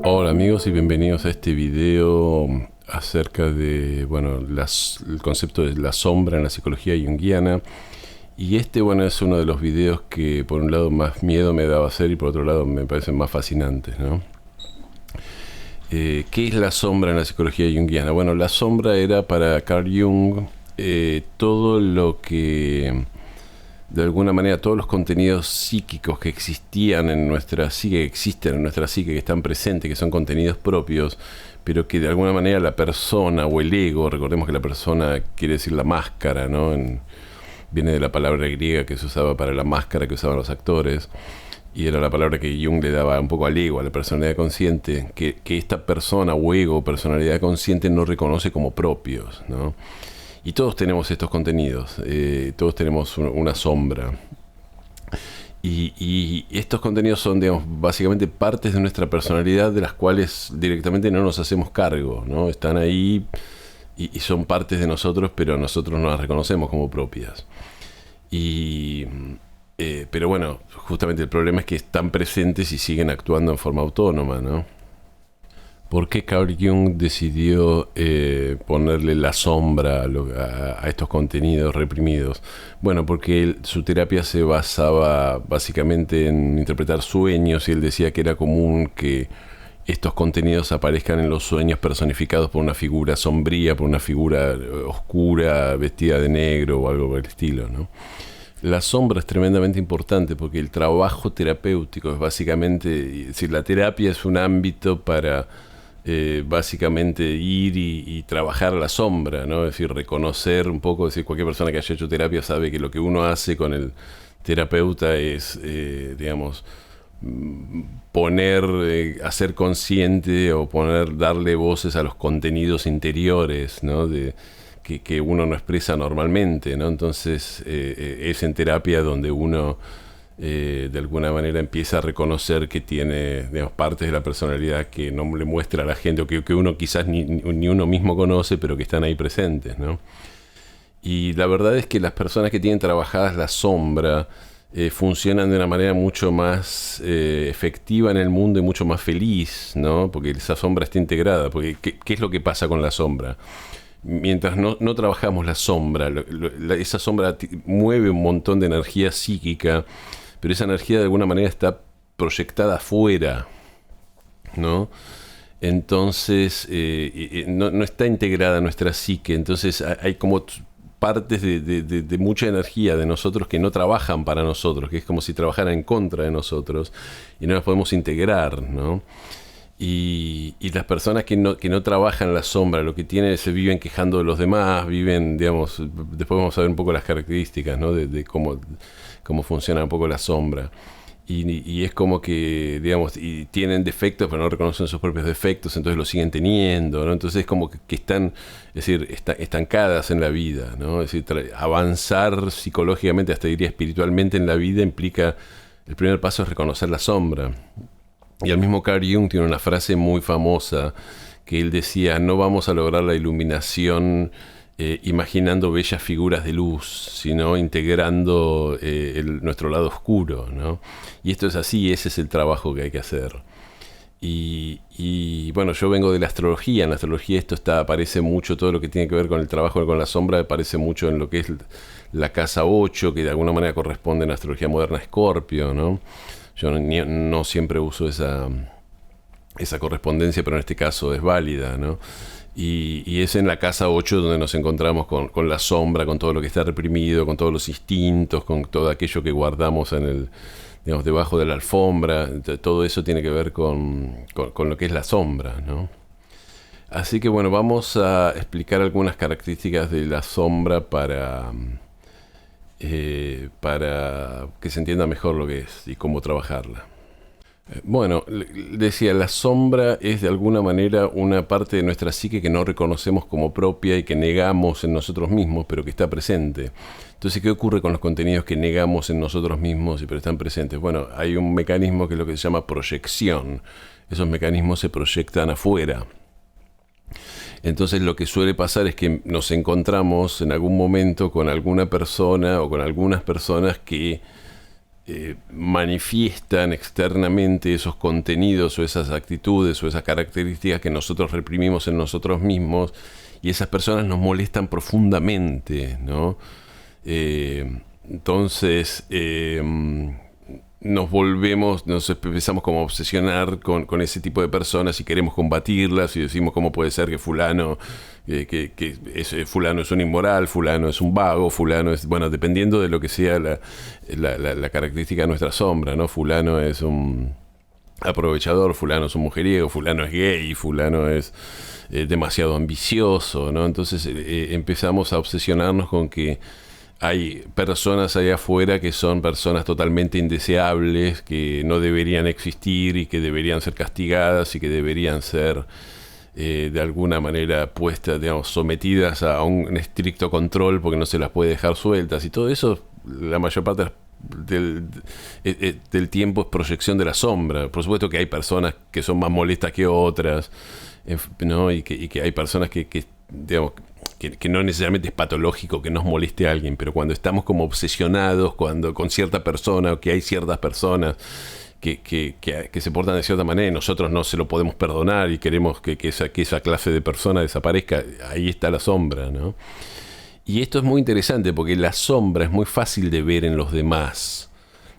Hola amigos y bienvenidos a este video acerca de, el concepto de la sombra en la psicología junguiana. Y es uno de los videos que por un lado más miedo me daba hacer y por otro lado me parecen más fascinantes, ¿no? ¿Qué es la sombra en la psicología junguiana? Bueno, la sombra era para Carl Jung todo lo que, de alguna manera, todos los contenidos psíquicos que existían en nuestra psique, que existen en nuestra psique, que están presentes, que son contenidos propios, pero que de alguna manera la persona o el ego, recordemos que la persona quiere decir la máscara, ¿no? Viene de la palabra griega que se usaba para la máscara que usaban los actores, y era la palabra que Jung le daba un poco al ego, a la personalidad consciente, que esta persona o ego o personalidad consciente no reconoce como propios, ¿no? Y todos tenemos estos contenidos, todos tenemos una sombra. Y estos contenidos son, digamos, básicamente partes de nuestra personalidad de las cuales directamente no nos hacemos cargo, ¿no? Están ahí y son partes de nosotros, pero nosotros no las reconocemos como propias. Pero bueno, justamente el problema es que están presentes y siguen actuando en forma autónoma, ¿no? ¿Por qué Carl Jung decidió ponerle la sombra a estos contenidos reprimidos? Bueno, porque su terapia se basaba básicamente en interpretar sueños y él decía que era común que estos contenidos aparezcan en los sueños personificados por una figura sombría, por una figura oscura, vestida de negro o algo por el estilo, ¿no? La sombra es tremendamente importante porque el trabajo terapéutico es básicamente, es decir, la terapia es un ámbito para básicamente ir y trabajar la sombra, ¿no? Es decir, reconocer un poco, es decir, cualquier persona que haya hecho terapia sabe que lo que uno hace con el terapeuta es, digamos, hacer consciente o darle voces a los contenidos interiores, ¿no? Que uno no expresa normalmente, ¿no? Entonces es en terapia donde uno de alguna manera empieza a reconocer que tiene, digamos, partes de la personalidad que no le muestra a la gente o que uno quizás ni uno mismo conoce, pero que están ahí presentes, ¿no? Y la verdad es que las personas que tienen trabajadas la sombra funcionan de una manera mucho más efectiva en el mundo y mucho más feliz, ¿no? Porque esa sombra está integrada. Porque ¿qué es lo que pasa con la sombra? Mientras no trabajamos la sombra, esa sombra mueve un montón de energía psíquica, pero esa energía de alguna manera está proyectada afuera, ¿no? Entonces no está integrada en nuestra psique. Entonces hay como partes de mucha energía de nosotros que no trabajan para nosotros, que es como si trabajaran en contra de nosotros y no las podemos integrar, ¿no? Y las personas que no trabajan la sombra, lo que tienen, se viven quejando de los demás, viven, digamos, después vamos a ver un poco las características, ¿no? de cómo funciona un poco la sombra. Y es como que, digamos, y tienen defectos, pero no reconocen sus propios defectos, entonces los siguen teniendo, ¿no? Entonces es como que están, es decir, estancadas en la vida, ¿no? Es decir, avanzar psicológicamente, hasta diría espiritualmente en la vida, implica, el primer paso es reconocer la sombra. Y el mismo Carl Jung tiene una frase muy famosa que él decía: no vamos a lograr la iluminación imaginando bellas figuras de luz, sino integrando nuestro lado oscuro, ¿no? Y esto es así, ese es el trabajo que hay que hacer. Y bueno, yo vengo de la astrología. En la astrología esto aparece mucho, todo lo que tiene que ver con el trabajo con la sombra aparece mucho en lo que es la casa 8, que de alguna manera corresponde en la astrología moderna a Escorpio, ¿no? Yo no siempre uso esa correspondencia, pero en este caso es válida, ¿no? Y es en la casa 8 donde nos encontramos con la sombra, con todo lo que está reprimido, con todos los instintos, con todo aquello que guardamos digamos, debajo de la alfombra. Todo eso tiene que ver con lo que es la sombra, ¿no? Así que bueno, vamos a explicar algunas características de la sombra para que se entienda mejor lo que es y cómo trabajarla. Bueno, decía, la sombra es de alguna manera una parte de nuestra psique que no reconocemos como propia y que negamos en nosotros mismos, pero que está presente. Entonces, ¿qué ocurre con los contenidos que negamos en nosotros mismos y pero están presentes? Bueno, hay un mecanismo que es lo que se llama proyección. Esos mecanismos se proyectan afuera. Entonces lo que suele pasar es que nos encontramos en algún momento con alguna persona o con algunas personas que manifiestan externamente esos contenidos o esas actitudes o esas características que nosotros reprimimos en nosotros mismos, y esas personas nos molestan profundamente, ¿no? Entonces nos empezamos como a obsesionar con ese tipo de personas y queremos combatirlas y decimos cómo puede ser que fulano fulano es un inmoral, fulano es un vago, fulano es, bueno, dependiendo de lo que sea la característica de nuestra sombra, ¿no? Fulano es un aprovechador, fulano es un mujeriego, fulano es gay, fulano es demasiado ambicioso, ¿no? Entonces empezamos a obsesionarnos con que hay personas allá afuera que son personas totalmente indeseables, que no deberían existir y que deberían ser castigadas y que deberían ser de alguna manera puestas, digamos, sometidas a un estricto control porque no se las puede dejar sueltas. Y todo eso, la mayor parte del tiempo es proyección de la sombra. Por supuesto que hay personas que son más molestas que otras, ¿no? Y que hay personas digamos, que no necesariamente es patológico que nos moleste a alguien, pero cuando estamos como obsesionados con cierta persona, o que hay ciertas personas que se portan de cierta manera y nosotros no se lo podemos perdonar y queremos que esa clase de persona desaparezca, ahí está la sombra, ¿no? Y esto es muy interesante porque la sombra es muy fácil de ver en los demás,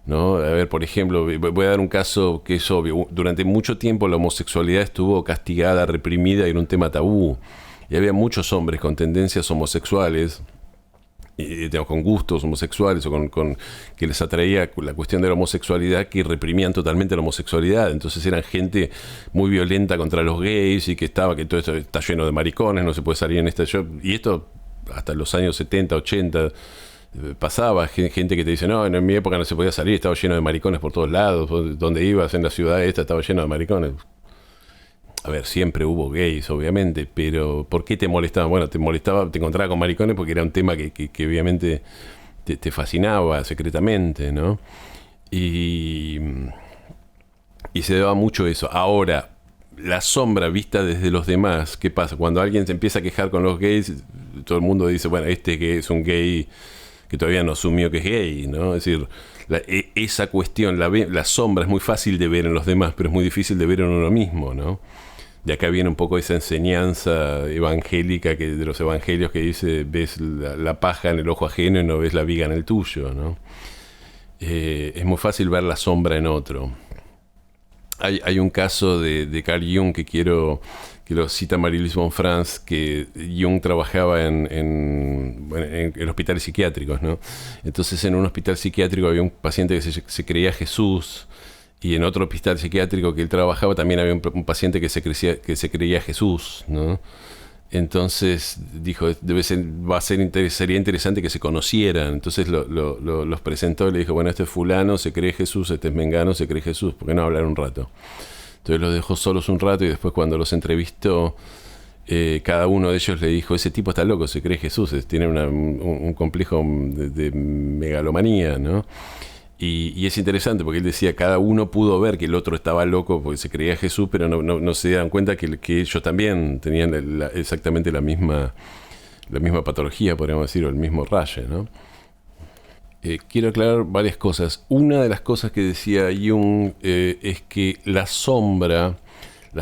¿no? A ver, por ejemplo, voy a dar un caso que es obvio. Durante mucho tiempo la homosexualidad estuvo castigada, reprimida y era un tema tabú. Y había muchos hombres con tendencias homosexuales, digamos, con gustos homosexuales o con que les atraía la cuestión de la homosexualidad, que reprimían totalmente la homosexualidad. Entonces eran gente muy violenta contra los gays y que todo esto está lleno de maricones, no se puede salir en este show. Y esto hasta los años 70, 80 pasaba, gente que te dice, no, en mi época no se podía salir, estaba lleno de maricones por todos lados, donde ibas en la ciudad esta estaba lleno de maricones. A ver, siempre hubo gays, obviamente, pero ¿por qué te molestaba? Bueno, te encontraba con maricones porque era un tema que obviamente te fascinaba secretamente, ¿no? Y se daba mucho eso. Ahora, la sombra vista desde los demás, ¿qué pasa? Cuando alguien se empieza a quejar con los gays, todo el mundo dice, bueno, este que es un gay que todavía no asumió que es gay, ¿no? Es decir, esa cuestión, la sombra es muy fácil de ver en los demás, pero es muy difícil de ver en uno mismo, ¿no? De acá viene un poco esa enseñanza evangélica de los evangelios que dice, ves la paja en el ojo ajeno y no ves la viga en el tuyo, ¿no? Es muy fácil ver la sombra en otro. Hay un caso de Carl Jung que lo cita Marie-Louise Bonfrance, que Jung trabajaba en hospitales psiquiátricos, ¿no? Entonces en un hospital psiquiátrico había un paciente que se creía Jesús, y en otro hospital psiquiátrico que él trabajaba también había un paciente que se creía Jesús, ¿no? Entonces dijo, sería interesante que se conocieran. Entonces los presentó y le dijo, bueno, este es fulano, se cree Jesús, este es mengano, se cree Jesús, ¿por qué no hablar un rato? Entonces los dejó solos un rato y después cuando los entrevistó, cada uno de ellos le dijo, ese tipo está loco, se cree Jesús, tiene un complejo de megalomanía, ¿no? Y es interesante porque él decía, cada uno pudo ver que el otro estaba loco porque se creía Jesús, pero no se dieron cuenta que ellos también tenían exactamente la misma patología, podríamos decir, o el mismo raye, ¿no? Quiero aclarar varias cosas. Una de las cosas que decía Jung es que las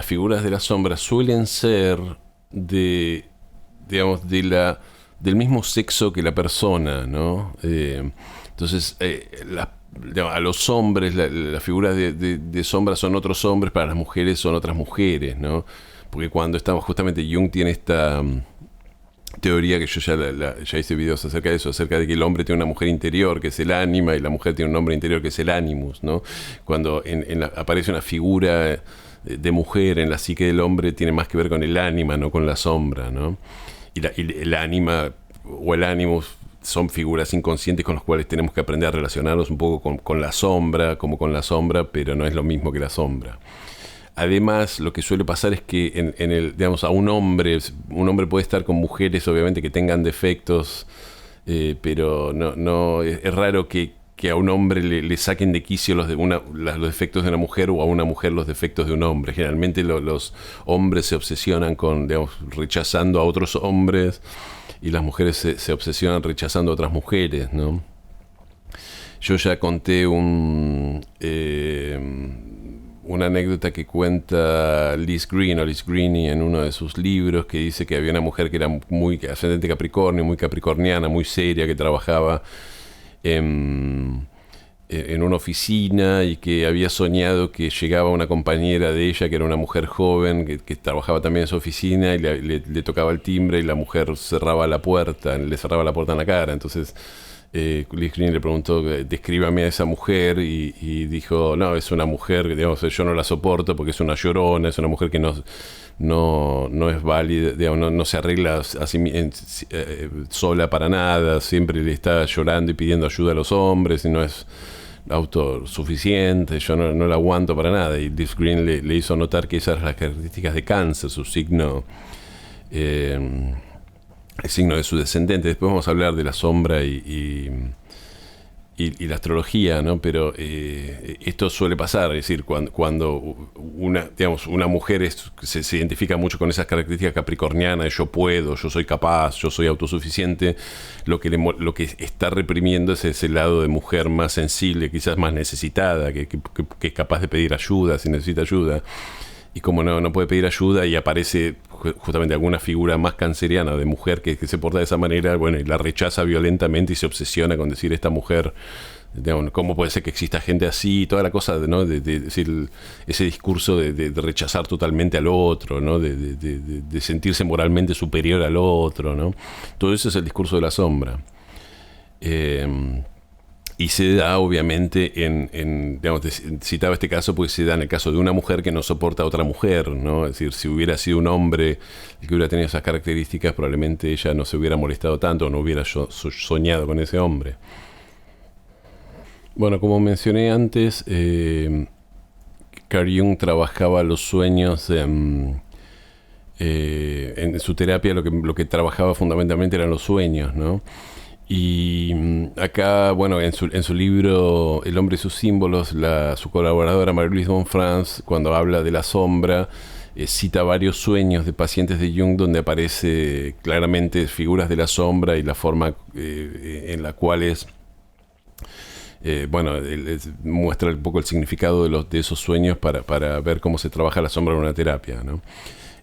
figuras de la sombra suelen ser del mismo sexo que la persona, ¿no? Entonces, a los hombres las figuras de sombra son otros hombres, para las mujeres son otras mujeres, ¿no? Porque cuando estamos, justamente Jung tiene esta teoría que yo ya hice videos acerca de eso, acerca de que el hombre tiene una mujer interior que es el ánima y la mujer tiene un hombre interior que es el animus, ¿no? Cuando aparece una figura de mujer en la psique del hombre, tiene más que ver con el ánima, no con la sombra, ¿no? Y el ánima o el animus son figuras inconscientes con las cuales tenemos que aprender a relacionarnos un poco con la sombra, como con la sombra, pero no es lo mismo que la sombra. Además, lo que suele pasar es que digamos, a un hombre puede estar con mujeres, obviamente, que tengan defectos, pero no es raro que a un hombre le saquen de quicio los defectos de una mujer, o a una mujer los defectos de un hombre. Generalmente los hombres se obsesionan con, digamos, rechazando a otros hombres, y las mujeres se obsesionan rechazando a otras mujeres, ¿no? Yo ya conté una anécdota que cuenta Liz Greeny en uno de sus libros, que dice que había una mujer que era muy ascendente Capricornio, muy capricorniana, muy seria, que trabajaba en una oficina y que había soñado que llegaba una compañera de ella, que era una mujer joven, que trabajaba también en su oficina, y le tocaba el timbre y la mujer le cerraba la puerta en la cara. Entonces Liz Greeny le preguntó, descríbame a esa mujer, y dijo, no, es una mujer, digamos, yo no la soporto porque es una llorona, es una mujer que no es válida, digamos, no se arregla sola para nada, siempre le está llorando y pidiendo ayuda a los hombres y no es autosuficiente, yo no la aguanto para nada. Y Liz Greeny le hizo notar que esas eran las características de Cáncer, su signo, el signo de su descendente. Después vamos a hablar de la sombra y la astrología, ¿no? Pero esto suele pasar, es decir, cuando una mujer se identifica mucho con esas características capricornianas de yo puedo, yo soy capaz, yo soy autosuficiente, lo que está reprimiendo es ese lado de mujer más sensible, quizás más necesitada, que es capaz de pedir ayuda si necesita ayuda. Y como no puede pedir ayuda, y aparece justamente alguna figura más canceriana de mujer que se porta de esa manera, bueno, y la rechaza violentamente y se obsesiona con decir, esta mujer, digamos, ¿cómo puede ser que exista gente así? Y toda la cosa, ¿no? de decir, ese discurso de rechazar totalmente al otro, ¿no? De sentirse moralmente superior al otro, ¿no? Todo eso es el discurso de la sombra. Y se da obviamente digamos, citaba este caso porque se da en el caso de una mujer que no soporta a otra mujer, ¿no? Es decir, si hubiera sido un hombre el que hubiera tenido esas características, probablemente ella no se hubiera molestado tanto, o no hubiera soñado con ese hombre. Bueno, como mencioné antes, Carl Jung trabajaba los sueños en su terapia. Lo que trabajaba fundamentalmente eran los sueños, ¿no? Y acá, bueno, en su libro El hombre y sus símbolos, su colaboradora Marie-Louise von Franz, cuando habla de la sombra, cita varios sueños de pacientes de Jung donde aparece claramente figuras de la sombra y la forma en la cual muestra un poco el significado de esos sueños para ver cómo se trabaja la sombra en una terapia, ¿no?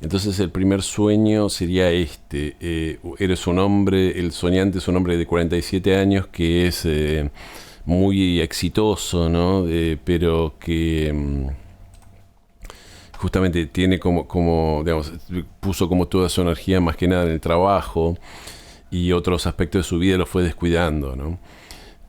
Entonces el primer sueño sería eres un hombre, el soñante es un hombre de 47 años que es muy exitoso, ¿no? Pero que justamente tiene digamos, puso como toda su energía más que nada en el trabajo, y otros aspectos de su vida los fue descuidando, ¿no?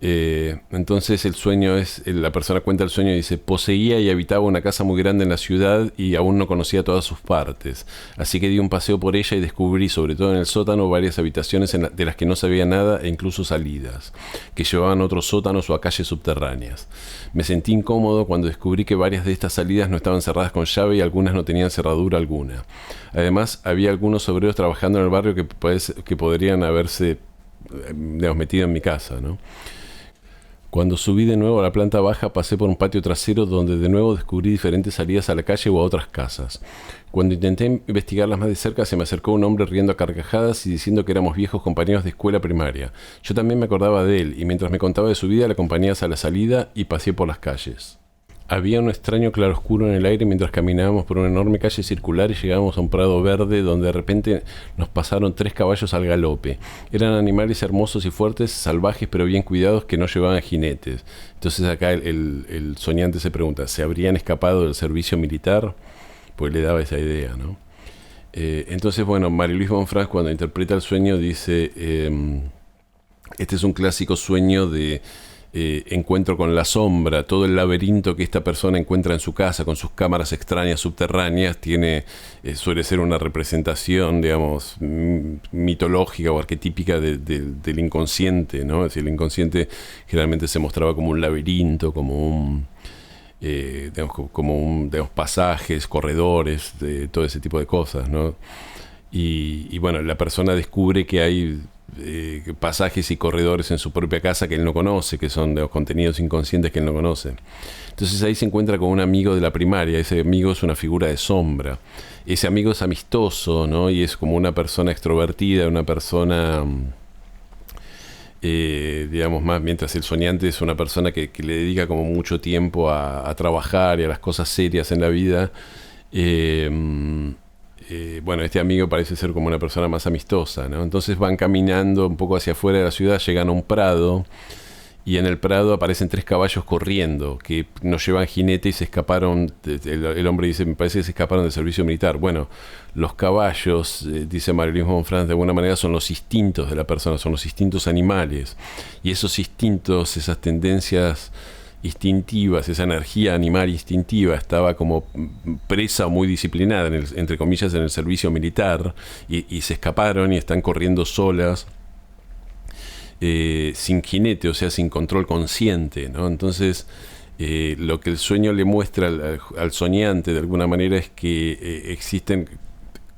Entonces el sueño la persona cuenta el sueño y dice: poseía y habitaba una casa muy grande en la ciudad y aún no conocía todas sus partes, así que di un paseo por ella y descubrí, sobre todo en el sótano, varias habitaciones de las que no sabía nada, e incluso salidas que llevaban a otros sótanos o a calles subterráneas. Me sentí incómodo cuando descubrí que varias de estas salidas no estaban cerradas con llave y algunas no tenían cerradura alguna. Además, había algunos obreros trabajando en el barrio que podrían haberse, digamos, metido en mi casa, ¿no? Cuando subí de nuevo a la planta baja, pasé por un patio trasero donde de nuevo descubrí diferentes salidas a la calle o a otras casas. Cuando intenté investigarlas más de cerca, se me acercó un hombre riendo a carcajadas y diciendo que éramos viejos compañeros de escuela primaria. Yo también me acordaba de él, y mientras me contaba de su vida, le acompañé hasta la salida y paseé por las calles. Había un extraño claroscuro en el aire mientras caminábamos por una enorme calle circular y llegábamos a un prado verde donde de repente nos pasaron 3 caballos al galope. Eran animales hermosos y fuertes, salvajes pero bien cuidados, que no llevaban jinetes. Entonces acá el soñante se pregunta, ¿se habrían escapado del servicio militar? Pues le daba esa idea, ¿no? Entonces, bueno, Marie-Louise von Franz, cuando interpreta el sueño, dice, este es un clásico sueño de encuentro con la sombra. Todo el laberinto que esta persona encuentra en su casa con sus cámaras extrañas subterráneas suele ser una representación, digamos, mitológica o arquetípica del inconsciente, ¿no? Es decir, el inconsciente generalmente se mostraba como un laberinto, como digamos, pasajes, corredores, todo ese tipo de cosas, ¿no? Y bueno, la persona descubre que hay pasajes y corredores en su propia casa que él no conoce, que son de los contenidos inconscientes que él no conoce. Entonces ahí se encuentra con un amigo de la primaria. Ese amigo es una figura de sombra. Ese amigo es amistoso, ¿no? Y es como una persona extrovertida, una persona digamos más, mientras el soñante es una persona que le dedica como mucho tiempo a trabajar y a las cosas serias en la vida. Bueno, este amigo parece ser como una persona más amistosa, ¿no? Entonces van caminando un poco hacia afuera de la ciudad, llegan a un prado, y en el prado aparecen 3 caballos corriendo, que no llevan jinete y se escaparon. El hombre dice, me parece que se escaparon del servicio militar. Bueno, los caballos, dice Marilyn von Franz, de alguna manera son los instintos de la persona, son los instintos animales. Y esos instintos, esas tendencias instintivas, esa energía animal instintiva estaba como presa o muy disciplinada, entre comillas, en el servicio militar, y se escaparon y están corriendo solas, sin jinete, o sea, sin control consciente, ¿no? Entonces, lo que el sueño le muestra al soñante de alguna manera es que existen,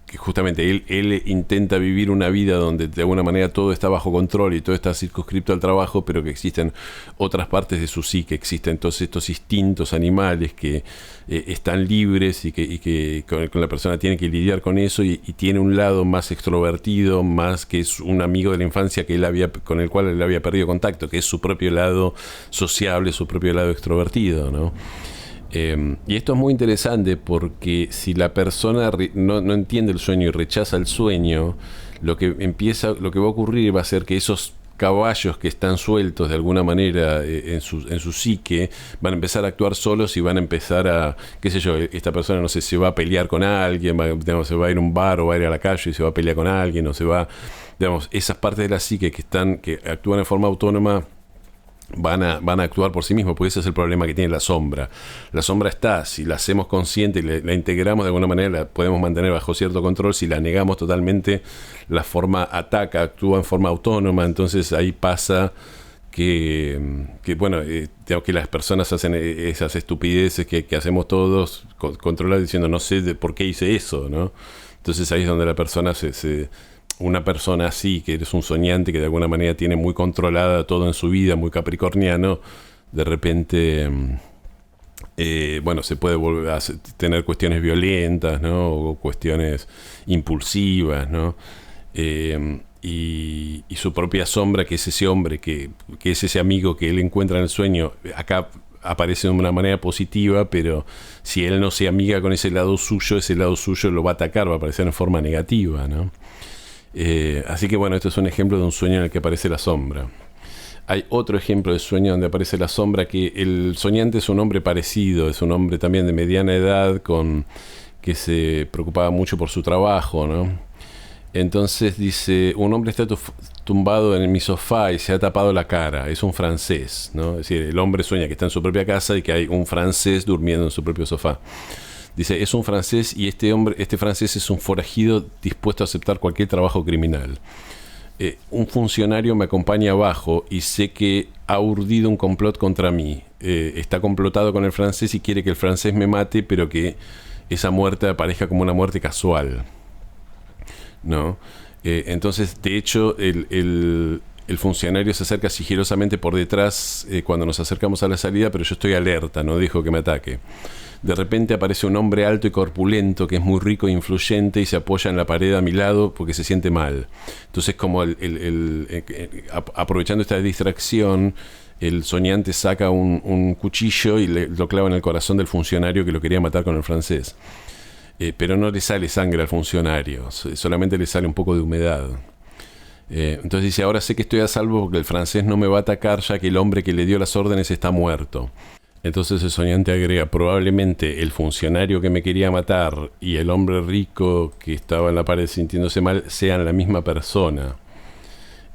que justamente él intenta vivir una vida donde de alguna manera todo está bajo control y todo está circunscripto al trabajo, pero que existen otras partes de su psique, existen todos estos instintos animales que están libres y que con la persona tiene que lidiar con eso, y tiene un lado más extrovertido, más que es un amigo de la infancia con el cual él había perdido contacto, que es su propio lado sociable, su propio lado extrovertido, ¿no? Y esto es muy interesante porque si la persona no entiende el sueño y rechaza el sueño, lo que va a ocurrir va a ser que esos caballos que están sueltos de alguna manera en su psique van a empezar a actuar solos y van a empezar a, qué sé yo, esta persona, no sé, se va a pelear con alguien, se va a ir a un bar o va a ir a la calle y se va a pelear con alguien, o se va, digamos, esas partes de la psique que actúan en forma autónoma van a actuar por sí mismos, porque ese es el problema que tiene la sombra. La sombra está, si la hacemos consciente y la integramos de alguna manera, la podemos mantener bajo cierto control. Si la negamos totalmente, la forma ataca, actúa en forma autónoma. Entonces ahí pasa que bueno, que las personas hacen esas estupideces que hacemos todos, controladas, diciendo no sé por qué hice eso, ¿no? Entonces ahí es donde la persona una persona así, que eres un soñante que de alguna manera tiene muy controlada todo en su vida, muy capricorniano, de repente, bueno, se puede volver a tener cuestiones violentas, ¿no? O cuestiones impulsivas, ¿no? Y su propia sombra, que es ese hombre, que es ese amigo que él encuentra en el sueño, acá aparece de una manera positiva, pero si él no se amiga con ese lado suyo lo va a atacar, va a aparecer en forma negativa, ¿no? Así que bueno, esto es un ejemplo de un sueño en el que aparece la sombra. Hay otro ejemplo de sueño donde aparece la sombra, que el soñante es un hombre parecido, es un hombre también de mediana edad, que se preocupaba mucho por su trabajo, ¿no? Entonces dice, un hombre está tumbado en mi sofá y se ha tapado la cara, es un francés, ¿no? Es decir, el hombre sueña que está en su propia casa y que hay un francés durmiendo en su propio sofá. Dice, es un francés y este francés es un forajido dispuesto a aceptar cualquier trabajo criminal. Un funcionario me acompaña abajo y sé que ha urdido un complot contra mí. Está complotado con el francés y quiere que el francés me mate, pero que esa muerte aparezca como una muerte casual, ¿no? Entonces, de hecho, el funcionario se acerca sigilosamente por detrás cuando nos acercamos a la salida, pero yo estoy alerta, no dejo que me ataque. De repente aparece un hombre alto y corpulento que es muy rico e influyente y se apoya en la pared a mi lado porque se siente mal. Entonces, como aprovechando esta distracción, el soñante saca un cuchillo y lo clava en el corazón del funcionario que lo quería matar con el francés. Pero no le sale sangre al funcionario, solamente le sale un poco de humedad. Entonces dice, ahora sé que estoy a salvo porque el francés no me va a atacar, ya que el hombre que le dio las órdenes está muerto. Entonces el soñante agrega, probablemente el funcionario que me quería matar y el hombre rico que estaba en la pared sintiéndose mal sean la misma persona.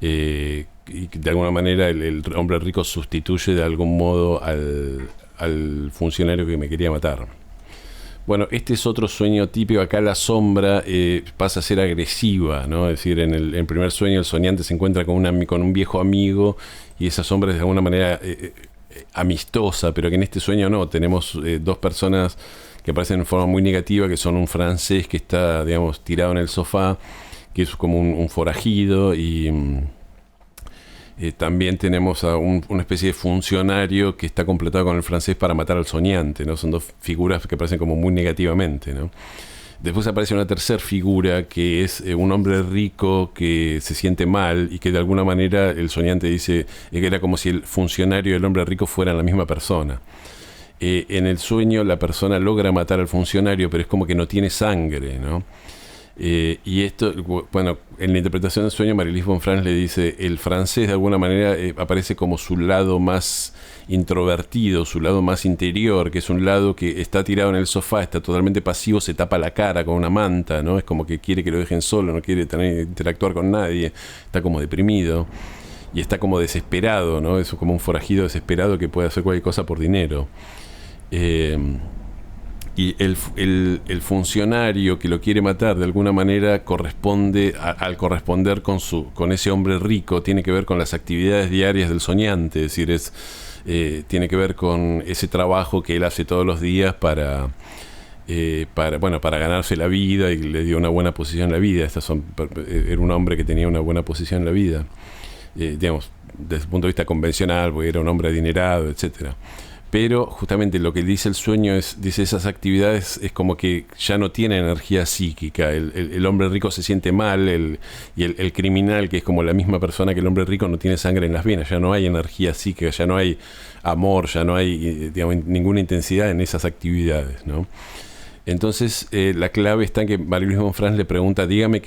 Y de alguna manera el hombre rico sustituye de algún modo al funcionario que me quería matar. Bueno, este es otro sueño típico. Acá la sombra pasa a ser agresiva, ¿no? Es decir, en el primer sueño el soñante se encuentra con un viejo amigo y esa sombra es de alguna manera amistosa, pero que en este sueño no. Tenemos dos personas que aparecen en forma muy negativa, que son un francés que está, digamos, tirado en el sofá, que es como un forajido, y también tenemos a una especie de funcionario que está completado con el francés para matar al soñante, ¿no? Son dos figuras que aparecen como muy negativamente, ¿no? Después aparece una tercera figura que es un hombre rico que se siente mal y que de alguna manera el soñante dice que era como si el funcionario y el hombre rico fueran la misma persona. En el sueño la persona logra matar al funcionario, pero es como que no tiene sangre, ¿no? Y esto, bueno, en la interpretación del sueño, Marie-Louise von Franz le dice, el francés de alguna manera aparece como su lado más introvertido, su lado más interior, que es un lado que está tirado en el sofá, está totalmente pasivo, se tapa la cara con una manta, ¿no? Es como que quiere que lo dejen solo, no quiere interactuar con nadie, está como deprimido y está como desesperado, ¿no? Es como un forajido desesperado que puede hacer cualquier cosa por dinero. Y el funcionario que lo quiere matar de alguna manera corresponde al corresponder con ese hombre rico, tiene que ver con las actividades diarias del soñante, es decir, tiene que ver con ese trabajo que él hace todos los días para ganarse la vida, y le dio una buena posición en la vida. Era un hombre que tenía una buena posición en la vida, digamos, desde el punto de vista convencional, porque era un hombre adinerado, etcétera. Pero justamente lo que dice el sueño dice esas actividades es como que ya no tiene energía psíquica. El hombre rico se siente mal, y el criminal, que es como la misma persona que el hombre rico, no tiene sangre en las venas, ya no hay energía psíquica, ya no hay amor, ya no hay, digamos, ninguna intensidad en esas actividades, ¿no? Entonces, la clave está en que Marie-Louise von Franz le pregunta, dígame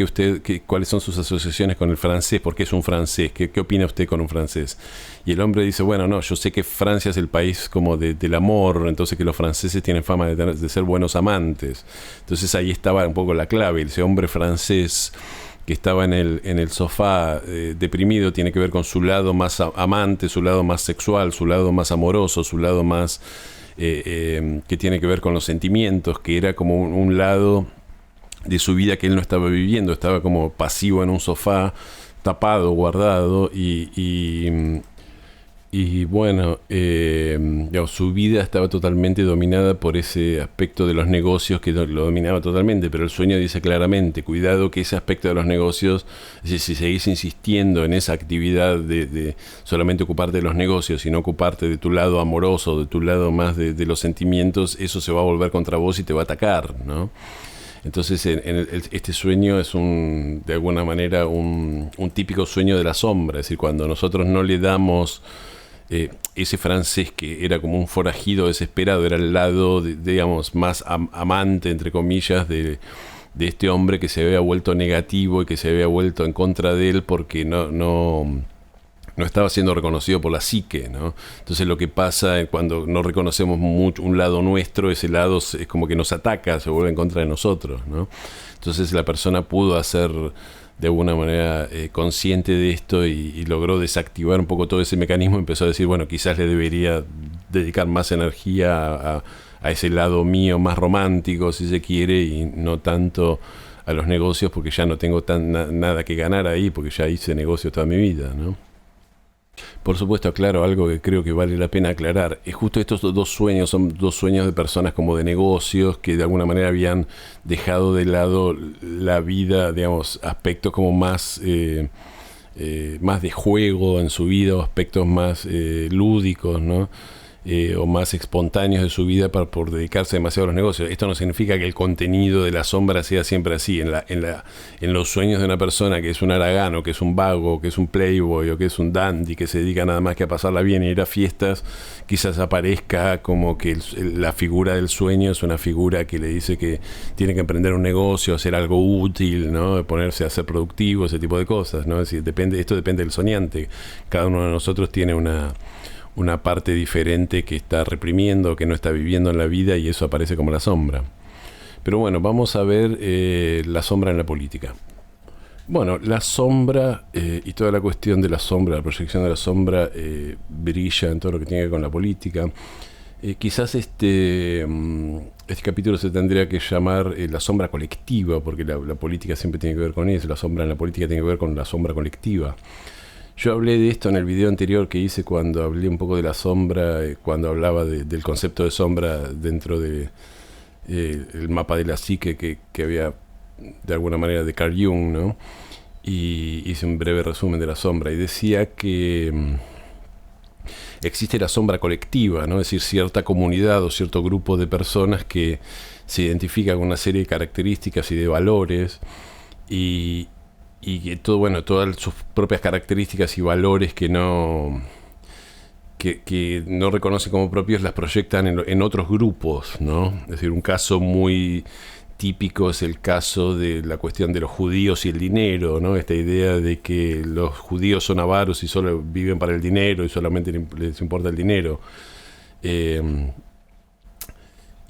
cuáles son sus asociaciones con el francés, porque es un francés, ¿qué opina usted con un francés? Y el hombre dice, bueno, no, yo sé que Francia es el país como del amor, entonces que los franceses tienen fama de ser buenos amantes. Entonces ahí estaba un poco la clave, ese hombre francés que estaba en el sofá deprimido, tiene que ver con su lado más amante, su lado más sexual, su lado más amoroso, su lado más... que tiene que ver con los sentimientos, que era como un lado de su vida que él no estaba viviendo, estaba como pasivo en un sofá, tapado, guardado, y bueno, digamos, su vida estaba totalmente dominada por ese aspecto de los negocios que lo dominaba totalmente, pero el sueño dice claramente, cuidado que ese aspecto de los negocios, si seguís insistiendo en esa actividad de solamente ocuparte de los negocios y no ocuparte de tu lado amoroso, de tu lado más de los sentimientos, eso se va a volver contra vos y te va a atacar, ¿no? Entonces este sueño es de alguna manera un típico sueño de la sombra, es decir, cuando nosotros no le damos... ese francés que era como un forajido desesperado, era el lado, digamos, más amante, entre comillas, de este hombre que se había vuelto negativo y que se había vuelto en contra de él porque no estaba siendo reconocido por la psique, ¿no? Entonces lo que pasa cuando no reconocemos mucho un lado nuestro, ese lado es como que nos ataca, se vuelve en contra de nosotros, ¿no? Entonces la persona pudo hacer de alguna manera consciente de esto y logró desactivar un poco todo ese mecanismo. Empezó a decir, bueno, quizás le debería dedicar más energía a ese lado mío más romántico, si se quiere, y no tanto a los negocios, porque ya no tengo nada que ganar ahí, porque ya hice negocios toda mi vida, ¿no? Por supuesto, claro, algo que creo que vale la pena aclarar, es justo estos dos sueños, son dos sueños de personas como de negocios que de alguna manera habían dejado de lado la vida, digamos, aspectos como más de juego en su vida, o aspectos más lúdicos, ¿no? O más espontáneos de su vida por dedicarse demasiado a los negocios. Esto no significa que el contenido de la sombra sea siempre así. En los sueños de una persona que es un haragano, que es un vago, que es un playboy o que es un dandy, que se dedica nada más que a pasarla bien y ir a fiestas, quizás aparezca como que la figura del sueño es una figura que le dice que tiene que emprender un negocio, hacer algo útil, ¿no? Ponerse a ser productivo, ese tipo de cosas, ¿no? Es decir, esto depende del soñante. Cada uno de nosotros tiene una parte diferente que está reprimiendo, que no está viviendo en la vida, y eso aparece como la sombra. Pero bueno, vamos a ver la sombra en la política. Bueno, la sombra y toda la cuestión de la sombra, la proyección de la sombra brilla en todo lo que tiene que ver con la política. Quizás este capítulo se tendría que llamar la sombra colectiva, porque la política siempre tiene que ver con eso, la sombra en la política tiene que ver con la sombra colectiva. Yo hablé de esto en el video anterior que hice cuando hablé un poco de la sombra, cuando hablaba del concepto de sombra dentro de el mapa de la psique que había de alguna manera de Carl Jung, ¿no? Y hice un breve resumen de la sombra y decía que existe la sombra colectiva, ¿no? Es decir, cierta comunidad o cierto grupo de personas que se identifica con una serie de características y de valores, y que todas sus propias características y valores que no reconocen como propios las proyectan en otros grupos, ¿no? Es decir, un caso muy típico es el caso de la cuestión de los judíos y el dinero, ¿no? Esta idea de que los judíos son avaros y solo viven para el dinero y solamente les importa el dinero.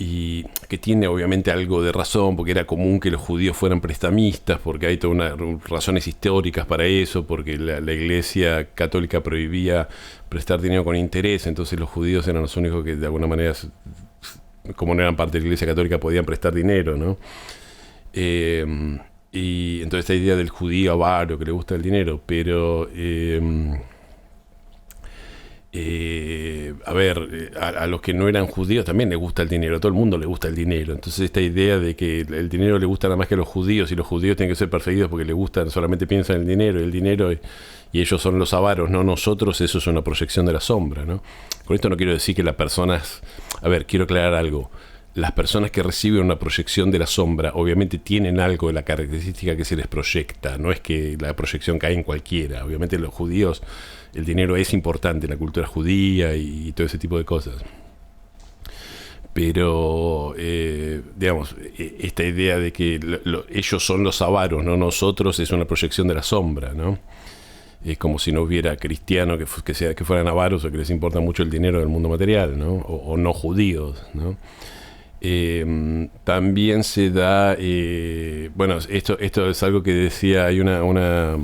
Y que tiene obviamente algo de razón, porque era común que los judíos fueran prestamistas, porque hay todas razones históricas para eso, porque la Iglesia católica prohibía prestar dinero con interés, entonces los judíos eran los únicos que de alguna manera, como no eran parte de la Iglesia católica, podían prestar dinero, ¿no? Y entonces esta idea del judío avaro que le gusta el dinero, pero a los que no eran judíos también les gusta el dinero, a todo el mundo le gusta el dinero. Entonces esta idea de que el dinero le gusta nada más que a los judíos y los judíos tienen que ser perseguidos porque les gustan, solamente piensan en el dinero y ellos son los avaros, no nosotros, eso es una proyección de la sombra, ¿no? Con esto no quiero decir que las personas, quiero aclarar algo. Las personas que reciben una proyección de la sombra obviamente tienen algo de la característica que se les proyecta, no es que la proyección cae en cualquiera. Obviamente los judíos, el dinero es importante en la cultura judía y todo ese tipo de cosas. Pero, esta idea de que ellos son los avaros, no nosotros, es una proyección de la sombra, ¿no? Es como si no hubiera cristianos que fueran avaros o que les importa mucho el dinero del mundo material, ¿no? O no judíos, ¿no? También se da, esto es algo que decía, hay una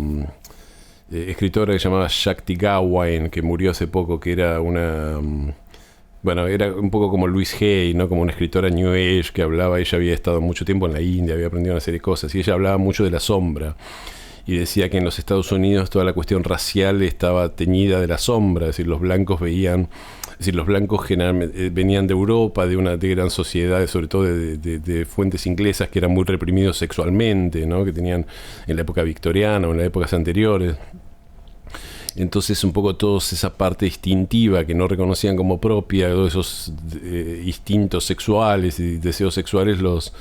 escritora que se llamaba Shakti Gawain, que murió hace poco, que era era un poco como Louise Hay, ¿no? Como una escritora New Age que hablaba. Ella había estado mucho tiempo en la India, había aprendido una serie de cosas, y ella hablaba mucho de la sombra. Y decía que en los Estados Unidos toda la cuestión racial estaba teñida de la sombra, es decir, los blancos generalmente venían de Europa, de gran sociedad, sobre todo de fuentes inglesas, que eran muy reprimidos sexualmente, ¿no? Que tenían en la época victoriana o en las épocas anteriores. Entonces un poco toda esa parte instintiva que no reconocían como propia, todos esos instintos sexuales y deseos sexuales los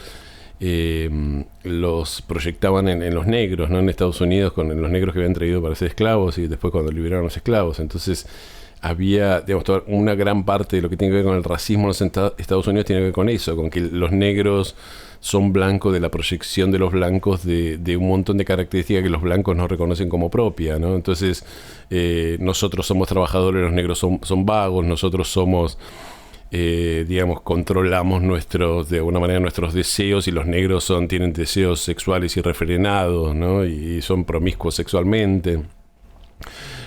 proyectaban en los negros, ¿no? En Estados Unidos, con los negros que habían traído para ser esclavos y después cuando liberaron a los esclavos. Entonces había, toda una gran parte de lo que tiene que ver con el racismo en los Estados Unidos tiene que ver con eso, con que los negros son blancos de la proyección de los blancos de un montón de características que los blancos no reconocen como propia, ¿no? Entonces nosotros somos trabajadores, los negros son vagos, nosotros somos controlamos de alguna manera nuestros deseos, y los negros tienen deseos sexuales irrefrenados, ¿no? Y son promiscuos sexualmente.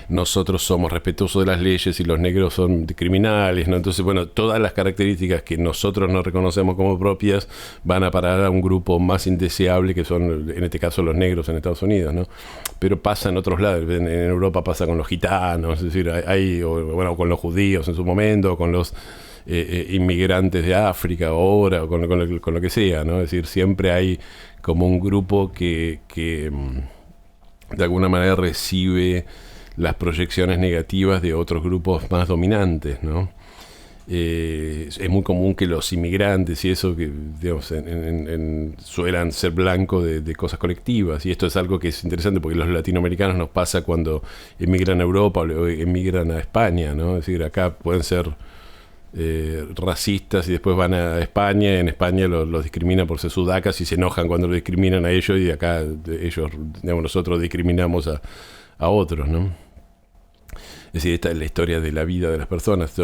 Nosotros somos respetuosos de las leyes y los negros son criminales, ¿no? Entonces, todas las características que nosotros no reconocemos como propias van a parar a un grupo más indeseable, que son, en este caso, los negros en Estados Unidos, ¿no? Pero pasa en otros lados. En Europa pasa con los gitanos, es decir, con los judíos en su momento, con los inmigrantes de África ahora, o con lo que sea, ¿no? Es decir, siempre hay como un grupo que de alguna manera recibe las proyecciones negativas de otros grupos más dominantes, ¿no? Es muy común que los inmigrantes y eso, que suelan ser blancos de cosas colectivas, y esto es algo que es interesante porque los latinoamericanos nos pasa cuando emigran a Europa o emigran a España, ¿no? Es decir, acá pueden ser racistas y después van a España, y en España los discriminan por ser sudacas y se enojan cuando los discriminan a ellos, y acá nosotros discriminamos a otros, ¿no? Es decir, esta es la historia de la vida de las personas.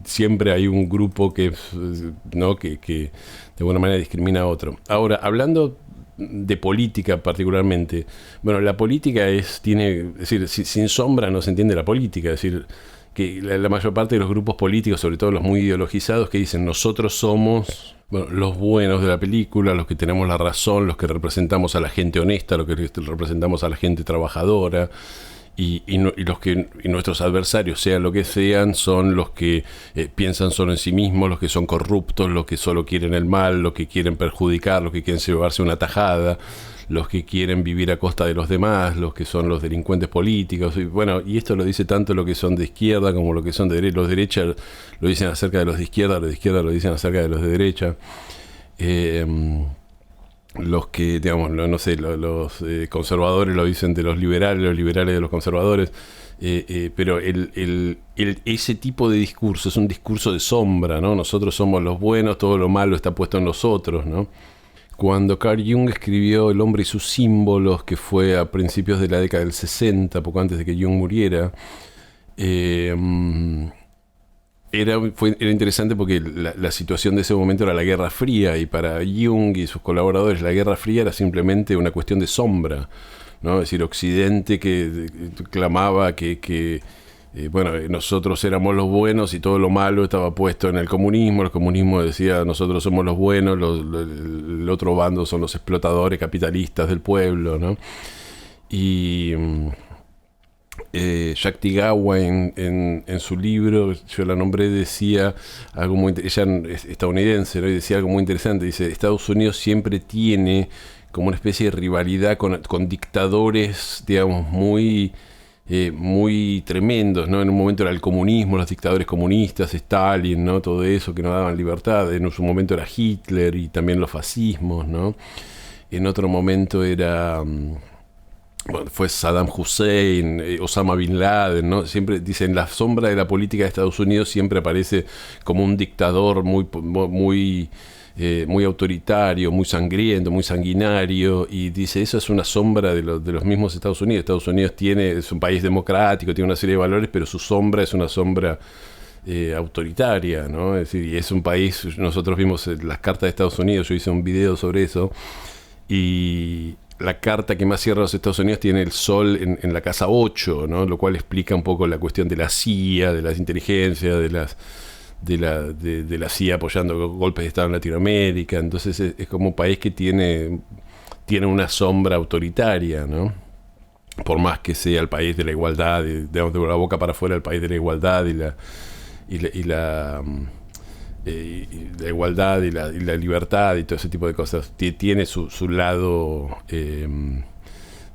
Siempre hay un grupo que de alguna manera discrimina a otro. Ahora, hablando de política particularmente, la política es decir, sin sombra no se entiende la política. Es decir, que la mayor parte de los grupos políticos, sobre todo los muy ideologizados, que dicen nosotros somos los buenos de la película, los que tenemos la razón, los que representamos a la gente honesta, los que representamos a la gente trabajadora, y nuestros adversarios, sean lo que sean, son los que piensan solo en sí mismos, los que son corruptos, los que solo quieren el mal, los que quieren perjudicar, los que quieren llevarse una tajada, los que quieren vivir a costa de los demás, los que son los delincuentes políticos. Y bueno, y esto lo dice tanto lo que son de izquierda como lo que son de derecha. Los de derecha lo dicen acerca de los de izquierda, los de izquierda lo dicen acerca de los de derecha. Los que, digamos, no sé, los conservadores lo dicen de los liberales de los conservadores, pero ese tipo de discurso es un discurso de sombra, ¿no? Nosotros somos los buenos, todo lo malo está puesto en nosotros, ¿no? Cuando Carl Jung escribió El hombre y sus símbolos, que fue a principios de la década del 60, poco antes de que Jung muriera, era interesante porque la situación de ese momento era la Guerra Fría, y para Jung y sus colaboradores la Guerra Fría era simplemente una cuestión de sombra, ¿no? Es decir, Occidente que clamaba que bueno, nosotros éramos los buenos y todo lo malo estaba puesto en el comunismo decía nosotros somos los buenos, el otro bando son los explotadores capitalistas del pueblo, ¿no? Y Jacques Tigawa en su libro, yo la nombré, decía algo muy ella es estadounidense, ¿no? Y decía algo muy interesante, dice: Estados Unidos siempre tiene como una especie de rivalidad con dictadores, digamos, muy tremendos, ¿no? En un momento era el comunismo, los dictadores comunistas, Stalin, ¿no? Todo eso que no daban libertad. En su momento era Hitler y también los fascismos, ¿no? En otro momento era bueno, fue Saddam Hussein, Osama Bin Laden, ¿no? Siempre dicen, la sombra de la política de Estados Unidos siempre aparece como un dictador muy autoritario, muy sangriento, muy sanguinario, y dice, eso es una sombra de los mismos Estados Unidos. Estados Unidos es un país democrático, tiene una serie de valores, pero su sombra es una sombra autoritaria, ¿no? Es decir, y es un país, nosotros vimos las cartas de Estados Unidos, yo hice un video sobre eso, y la carta que más cierra los Estados Unidos tiene el sol en la casa 8, ¿no? Lo cual explica un poco la cuestión de la CIA, de las inteligencias, de la CIA apoyando golpes de Estado en Latinoamérica. Entonces es como un país que tiene una sombra autoritaria, ¿no? Por más que sea el país de la igualdad, de la boca para afuera el país de la igualdad y la igualdad y la libertad y todo ese tipo de cosas, tiene su lado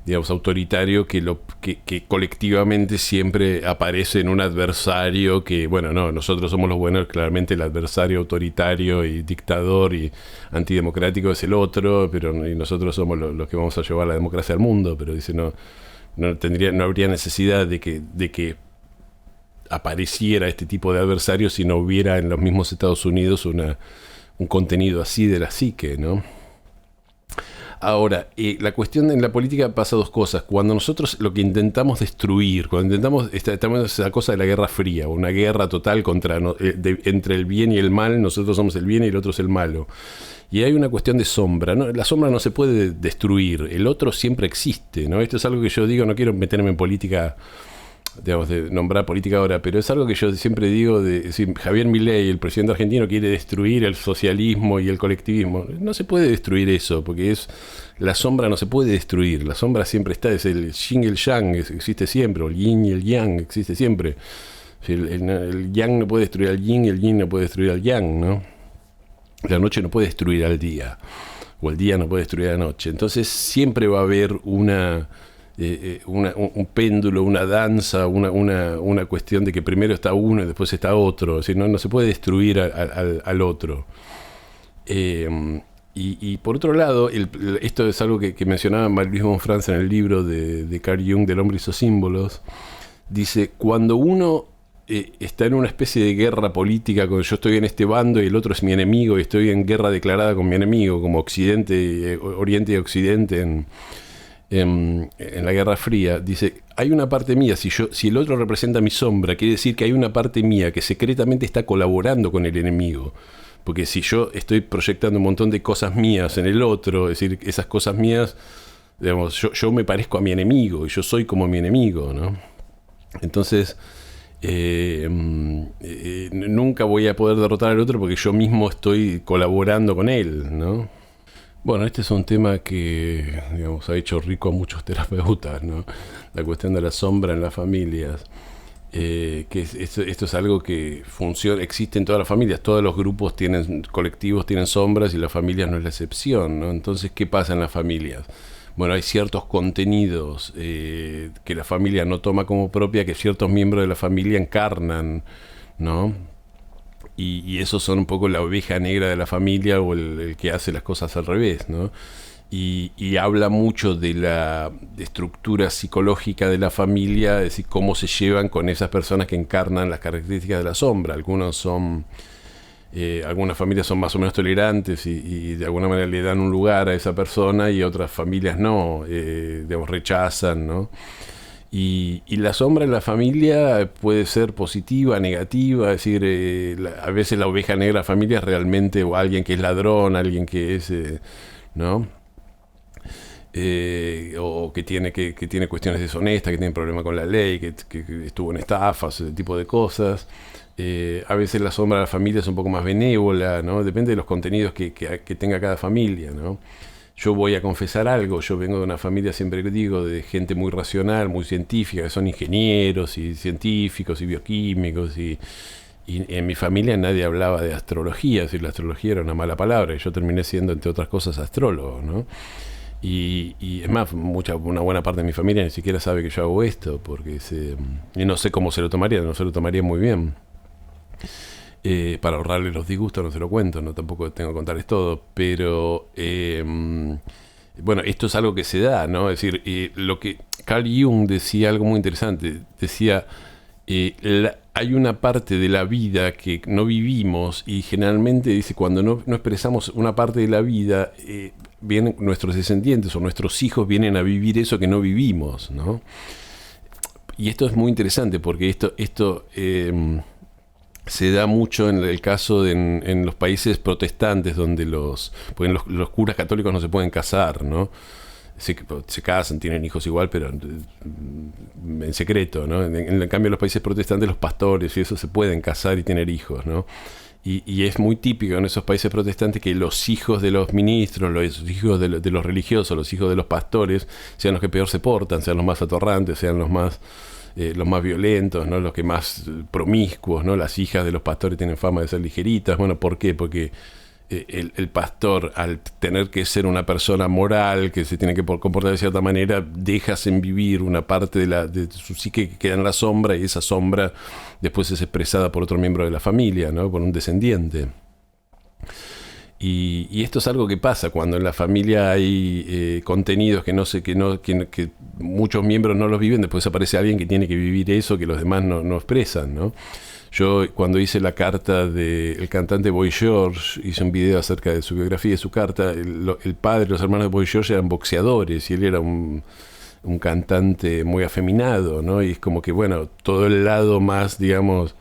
digamos autoritario que colectivamente siempre aparece en un adversario que, bueno, no, nosotros somos los buenos, claramente el adversario autoritario y dictador y antidemocrático es el otro, pero y nosotros somos los que vamos a llevar la democracia al mundo. Pero dice, no habría necesidad de que apareciera este tipo de adversarios si no hubiera en los mismos Estados Unidos un contenido así de la psique, ¿no? Ahora, la cuestión en la política pasa dos cosas. Cuando nosotros lo que intentamos destruir, estamos en esa cosa de la Guerra Fría, una guerra total entre el bien y el mal, nosotros somos el bien y el otro es el malo. Y hay una cuestión de sombra, ¿no? La sombra no se puede destruir, el otro siempre existe, ¿no? Esto es algo que yo digo, no quiero meterme en política, digamos, de nombrar política ahora, pero es algo que yo siempre digo, Javier Milei, el presidente argentino, quiere destruir el socialismo y el colectivismo. No se puede destruir eso, porque la sombra no se puede destruir, la sombra siempre está, es el yin y el yang, existe siempre, o el yin y el yang existe siempre. El yang no puede destruir al yin y el yin no puede destruir al yang, ¿no? La noche no puede destruir al día, o el día no puede destruir a la noche. Entonces siempre va a haber un péndulo, una danza, una cuestión de que primero está uno y después está otro. Es decir, no se puede destruir al otro. Y por otro lado, esto es algo que mencionaba Marie-Louise Monfrance en el libro de Carl Jung, del hombre y sus símbolos. Dice, cuando uno está en una especie de guerra política, cuando yo estoy en este bando y el otro es mi enemigo, y estoy en guerra declarada con mi enemigo, como Oriente y Occidente en la Guerra Fría, dice, hay una parte mía, si el otro representa mi sombra, quiere decir que hay una parte mía que secretamente está colaborando con el enemigo. Porque si yo estoy proyectando un montón de cosas mías en el otro, es decir, esas cosas mías, digamos, yo me parezco a mi enemigo y yo soy como mi enemigo, ¿no? Entonces, nunca voy a poder derrotar al otro porque yo mismo estoy colaborando con él, ¿no? Bueno, este es un tema que, digamos, ha hecho rico a muchos terapeutas, ¿no? La cuestión de la sombra en las familias. Esto es algo que funciona, existe en todas las familias, todos los grupos tienen, colectivos tienen sombras y las familias no es la excepción, ¿no? Entonces, ¿qué pasa en las familias? Bueno, hay ciertos contenidos que la familia no toma como propia, que ciertos miembros de la familia encarnan, ¿no? Y esos son un poco la oveja negra de la familia o el que hace las cosas al revés, ¿no? Y habla mucho de la estructura psicológica de la familia, es decir, cómo se llevan con esas personas que encarnan las características de la sombra. Algunas familias son más o menos tolerantes y de alguna manera le dan un lugar a esa persona y otras familias no, digamos, rechazan, ¿no? Y la sombra en la familia puede ser positiva, negativa, es decir, a veces la oveja negra de la familia es realmente o alguien que es ladrón, alguien que es, ¿no? O que tiene cuestiones deshonestas, que tiene problemas con la ley, que estuvo en estafas, ese tipo de cosas. A veces la sombra de la familia es un poco más benévola, ¿no? Depende de los contenidos que tenga cada familia, ¿no? Yo voy a confesar algo, yo vengo de una familia, siempre digo, de gente muy racional, muy científica, que son ingenieros y científicos y bioquímicos y en mi familia nadie hablaba de astrología, es decir, la astrología era una mala palabra y yo terminé siendo, entre otras cosas, astrólogo, ¿no? Y es más, una buena parte de mi familia ni siquiera sabe que yo hago esto, porque y no sé cómo se lo tomaría, no se lo tomaría muy bien. Para ahorrarle los disgustos no se lo cuento, no tampoco tengo que contarles todo, pero bueno, esto es algo que se da, ¿no? Es decir, lo que Carl Jung decía algo muy interesante, decía, hay una parte de la vida que no vivimos y generalmente dice, cuando no expresamos una parte de la vida, vienen nuestros descendientes o nuestros hijos vienen a vivir eso que no vivimos, ¿no? Y esto es muy interesante porque esto se da mucho en el caso en los países protestantes donde porque los curas católicos no se pueden casar, ¿no? Se casan, tienen hijos igual, pero en secreto, ¿no? En cambio, en los países protestantes, los pastores y eso se pueden casar y tener hijos, ¿no? Y es muy típico en esos países protestantes que los hijos de los ministros, los hijos de los religiosos, los hijos de los pastores, sean los que peor se portan, sean los más atorrantes, sean los más violentos, ¿no? Los que más promiscuos, ¿no? Las hijas de los pastores tienen fama de ser ligeritas. Bueno, ¿por qué? Porque el pastor, al tener que ser una persona moral, que se tiene que comportar de cierta manera, dejas en vivir una parte de su psique que queda en la sombra, y esa sombra después es expresada por otro miembro de la familia, ¿no? Por un descendiente. Y esto es algo que pasa cuando en la familia hay contenidos que muchos miembros no los viven, después aparece alguien que tiene que vivir eso que los demás no expresan, ¿no? Yo cuando hice la carta del cantante Boy George, hice un video acerca de su biografía y su carta. El padre y los hermanos de Boy George eran boxeadores y él era un cantante muy afeminado, ¿no? Y es como que, bueno, todo el lado más, digamos,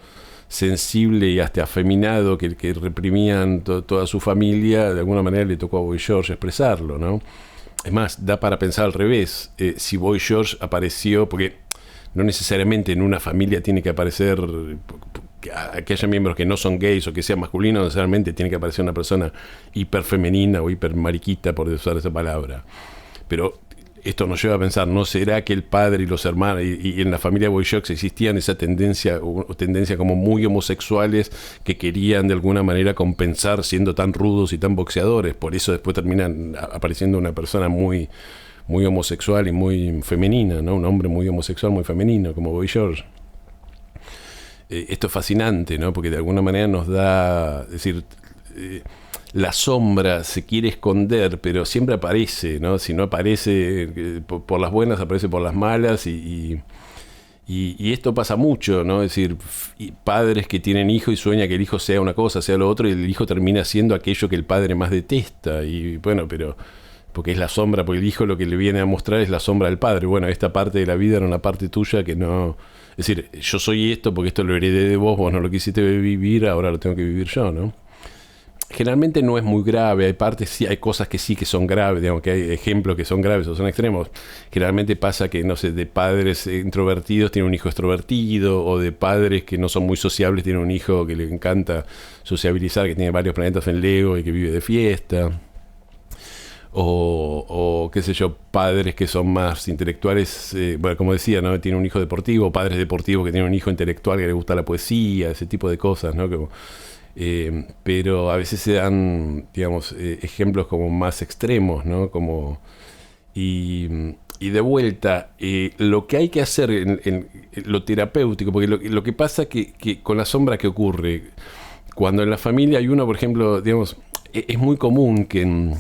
sensible y hasta afeminado que reprimían toda su familia, de alguna manera le tocó a Boy George expresarlo, ¿no? Es más, da para pensar al revés. Si Boy George apareció, porque no necesariamente en una familia tiene que aparecer, que haya miembros que no son gays o que sean masculinos, no necesariamente tiene que aparecer una persona hiperfemenina o hipermariquita, por usar esa palabra. Pero esto nos lleva a pensar, ¿no será que el padre y los hermanos y en la familia Boy George existían esa tendencia como muy homosexuales que querían de alguna manera compensar siendo tan rudos y tan boxeadores? Por eso después terminan apareciendo una persona muy, muy homosexual y muy femenina, ¿no? Un hombre muy homosexual, muy femenino, como Boy George. Esto es fascinante, ¿no? Porque de alguna manera nos da, es decir, la sombra se quiere esconder, pero siempre aparece, ¿no? Si no aparece por las buenas, aparece por las malas y esto pasa mucho, ¿no? Es decir, padres que tienen hijos y sueñan que el hijo sea una cosa, sea lo otro, y el hijo termina siendo aquello que el padre más detesta. Y bueno, pero porque es la sombra, porque el hijo lo que le viene a mostrar es la sombra del padre. Bueno, esta parte de la vida era una parte tuya que no... Es decir, yo soy esto porque esto lo heredé de vos no lo quisiste vivir, ahora lo tengo que vivir yo, ¿no? Generalmente no es muy grave, hay partes, sí, hay cosas que sí que son graves, digamos que hay ejemplos que son graves o son extremos. Generalmente pasa que, no sé, de padres introvertidos tiene un hijo extrovertido, o de padres que no son muy sociables tiene un hijo que le encanta sociabilizar, que tiene varios planetas en Lego y que vive de fiesta. o qué sé yo, padres que son más intelectuales, bueno, como decía, ¿no? Tiene un hijo deportivo, padres deportivos que tienen un hijo intelectual que le gusta la poesía, ese tipo de cosas, ¿no? Pero a veces se dan, digamos, ejemplos como más extremos, ¿no? Y, y de vuelta, lo que hay que hacer en lo terapéutico, porque lo que pasa que con la sombra que ocurre, cuando en la familia hay uno, por ejemplo, digamos, es muy común que en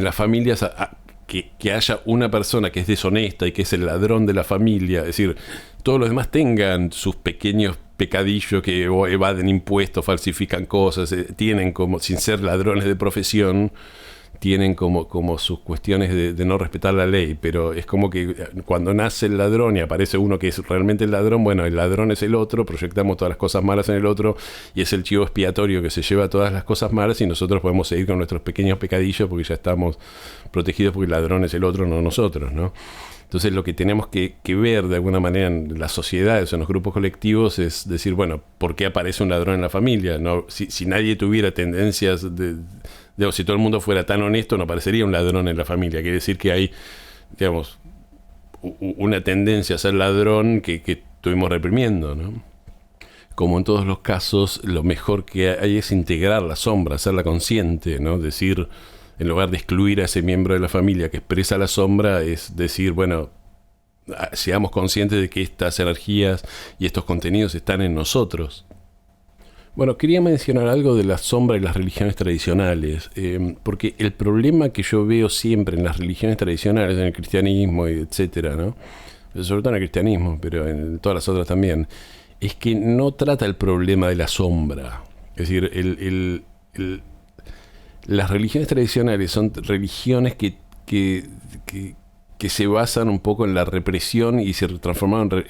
las familias que haya una persona que es deshonesta y que es el ladrón de la familia, es decir, todos los demás tengan sus pequeños pecadillos que evaden impuestos, falsifican cosas, tienen como, sin ser ladrones de profesión, tienen como sus cuestiones de no respetar la ley, pero es como que cuando nace el ladrón y aparece uno que es realmente el ladrón, bueno, el ladrón es el otro, proyectamos todas las cosas malas en el otro y es el chivo expiatorio que se lleva todas las cosas malas y nosotros podemos seguir con nuestros pequeños pecadillos porque ya estamos protegidos porque el ladrón es el otro, no nosotros, ¿no? Entonces lo que tenemos que ver de alguna manera en las sociedades, en los grupos colectivos, es decir, bueno, ¿por qué aparece un ladrón en la familia? ¿No? Si nadie tuviera tendencias si todo el mundo fuera tan honesto, no aparecería un ladrón en la familia. Quiere decir que hay, digamos, una tendencia a ser ladrón que estuvimos reprimiendo, ¿no? Como en todos los casos, lo mejor que hay es integrar la sombra, hacerla consciente, ¿no? Decir, en lugar de excluir a ese miembro de la familia que expresa la sombra, es decir, bueno, seamos conscientes de que estas energías y estos contenidos están en nosotros. Bueno, quería mencionar algo de la sombra y las religiones tradicionales, porque el problema que yo veo siempre en las religiones tradicionales, en el cristianismo, y etcétera, ¿no? Sobre todo en el cristianismo, pero en todas las otras también, es que no trata el problema de la sombra. Es decir, las religiones tradicionales son religiones que se basan un poco en la represión y se transformaron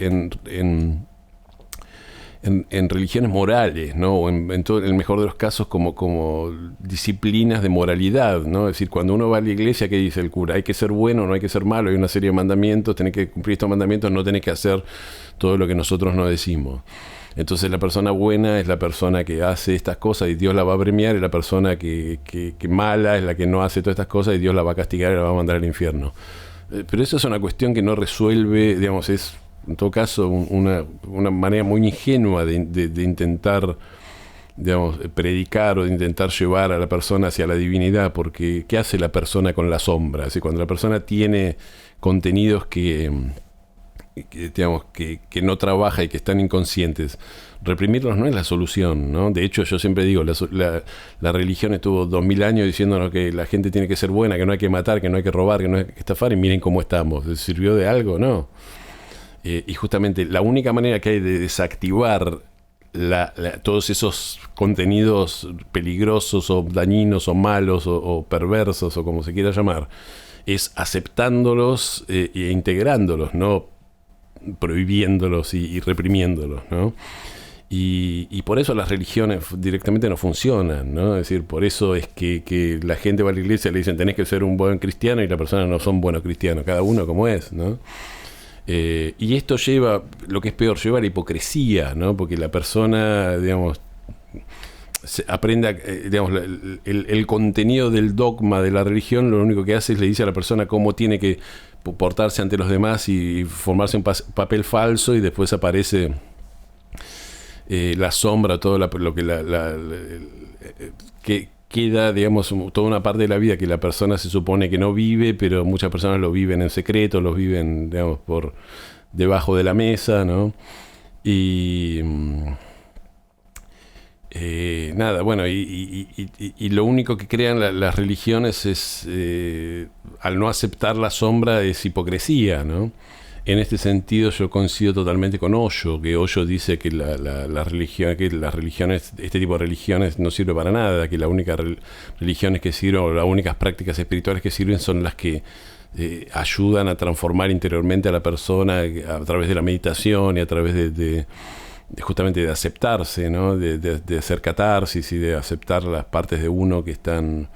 en religiones morales, ¿no? O en todo, en el mejor de los casos como disciplinas de moralidad, ¿no? Es decir, cuando uno va a la iglesia, ¿qué dice el cura? Hay que ser bueno, no hay que ser malo, hay una serie de mandamientos, tenés que cumplir estos mandamientos, no tenés que hacer todo lo que nosotros no decimos. Entonces la persona buena es la persona que hace estas cosas y Dios la va a premiar, y la persona que mala es la que no hace todas estas cosas y Dios la va a castigar y la va a mandar al infierno. Pero eso es una cuestión que no resuelve, digamos, es en todo caso una manera muy ingenua de intentar, digamos, predicar o de intentar llevar a la persona hacia la divinidad, porque ¿qué hace la persona con la sombra? Es decir, cuando la persona tiene contenidos que no trabaja y que están inconscientes, reprimirlos no es la solución, ¿no? De hecho, yo siempre digo, la religión estuvo 2000 años diciéndonos que la gente tiene que ser buena, que no hay que matar, que no hay que robar, que no hay que estafar, y miren cómo estamos. ¿Sirvió de algo? No. Y justamente la única manera que hay de desactivar todos esos contenidos peligrosos o dañinos o malos o perversos o como se quiera llamar, es aceptándolos e integrándolos, no prohibiéndolos y reprimiéndolos, ¿no? Y por eso las religiones directamente no funcionan, ¿no? Es decir, por eso es que la gente va a la iglesia y le dicen tenés que ser un buen cristiano, y la persona no son buenos cristianos, cada uno como es, ¿no? Y esto lleva, lo que es peor, lleva a la hipocresía, ¿no? Porque la persona, digamos, aprende, digamos, el contenido del dogma de la religión, lo único que hace es le dice a la persona cómo tiene que portarse ante los demás y formarse un papel falso, y después aparece la sombra, todo lo que queda, digamos, toda una parte de la vida que la persona se supone que no vive, pero muchas personas lo viven en secreto, los viven, digamos, por debajo de la mesa, ¿no? Y nada, bueno, y lo único que crean las religiones es, al no aceptar la sombra, es hipocresía, ¿no? En este sentido yo coincido totalmente con Osho, que Osho dice que la religión, que las religiones, este tipo de religiones no sirve para nada, que las únicas religiones que sirven, o las únicas prácticas espirituales que sirven son las que ayudan a transformar interiormente a la persona a través de la meditación y a través de justamente de aceptarse, ¿no? De hacer catarsis y de aceptar las partes de uno que están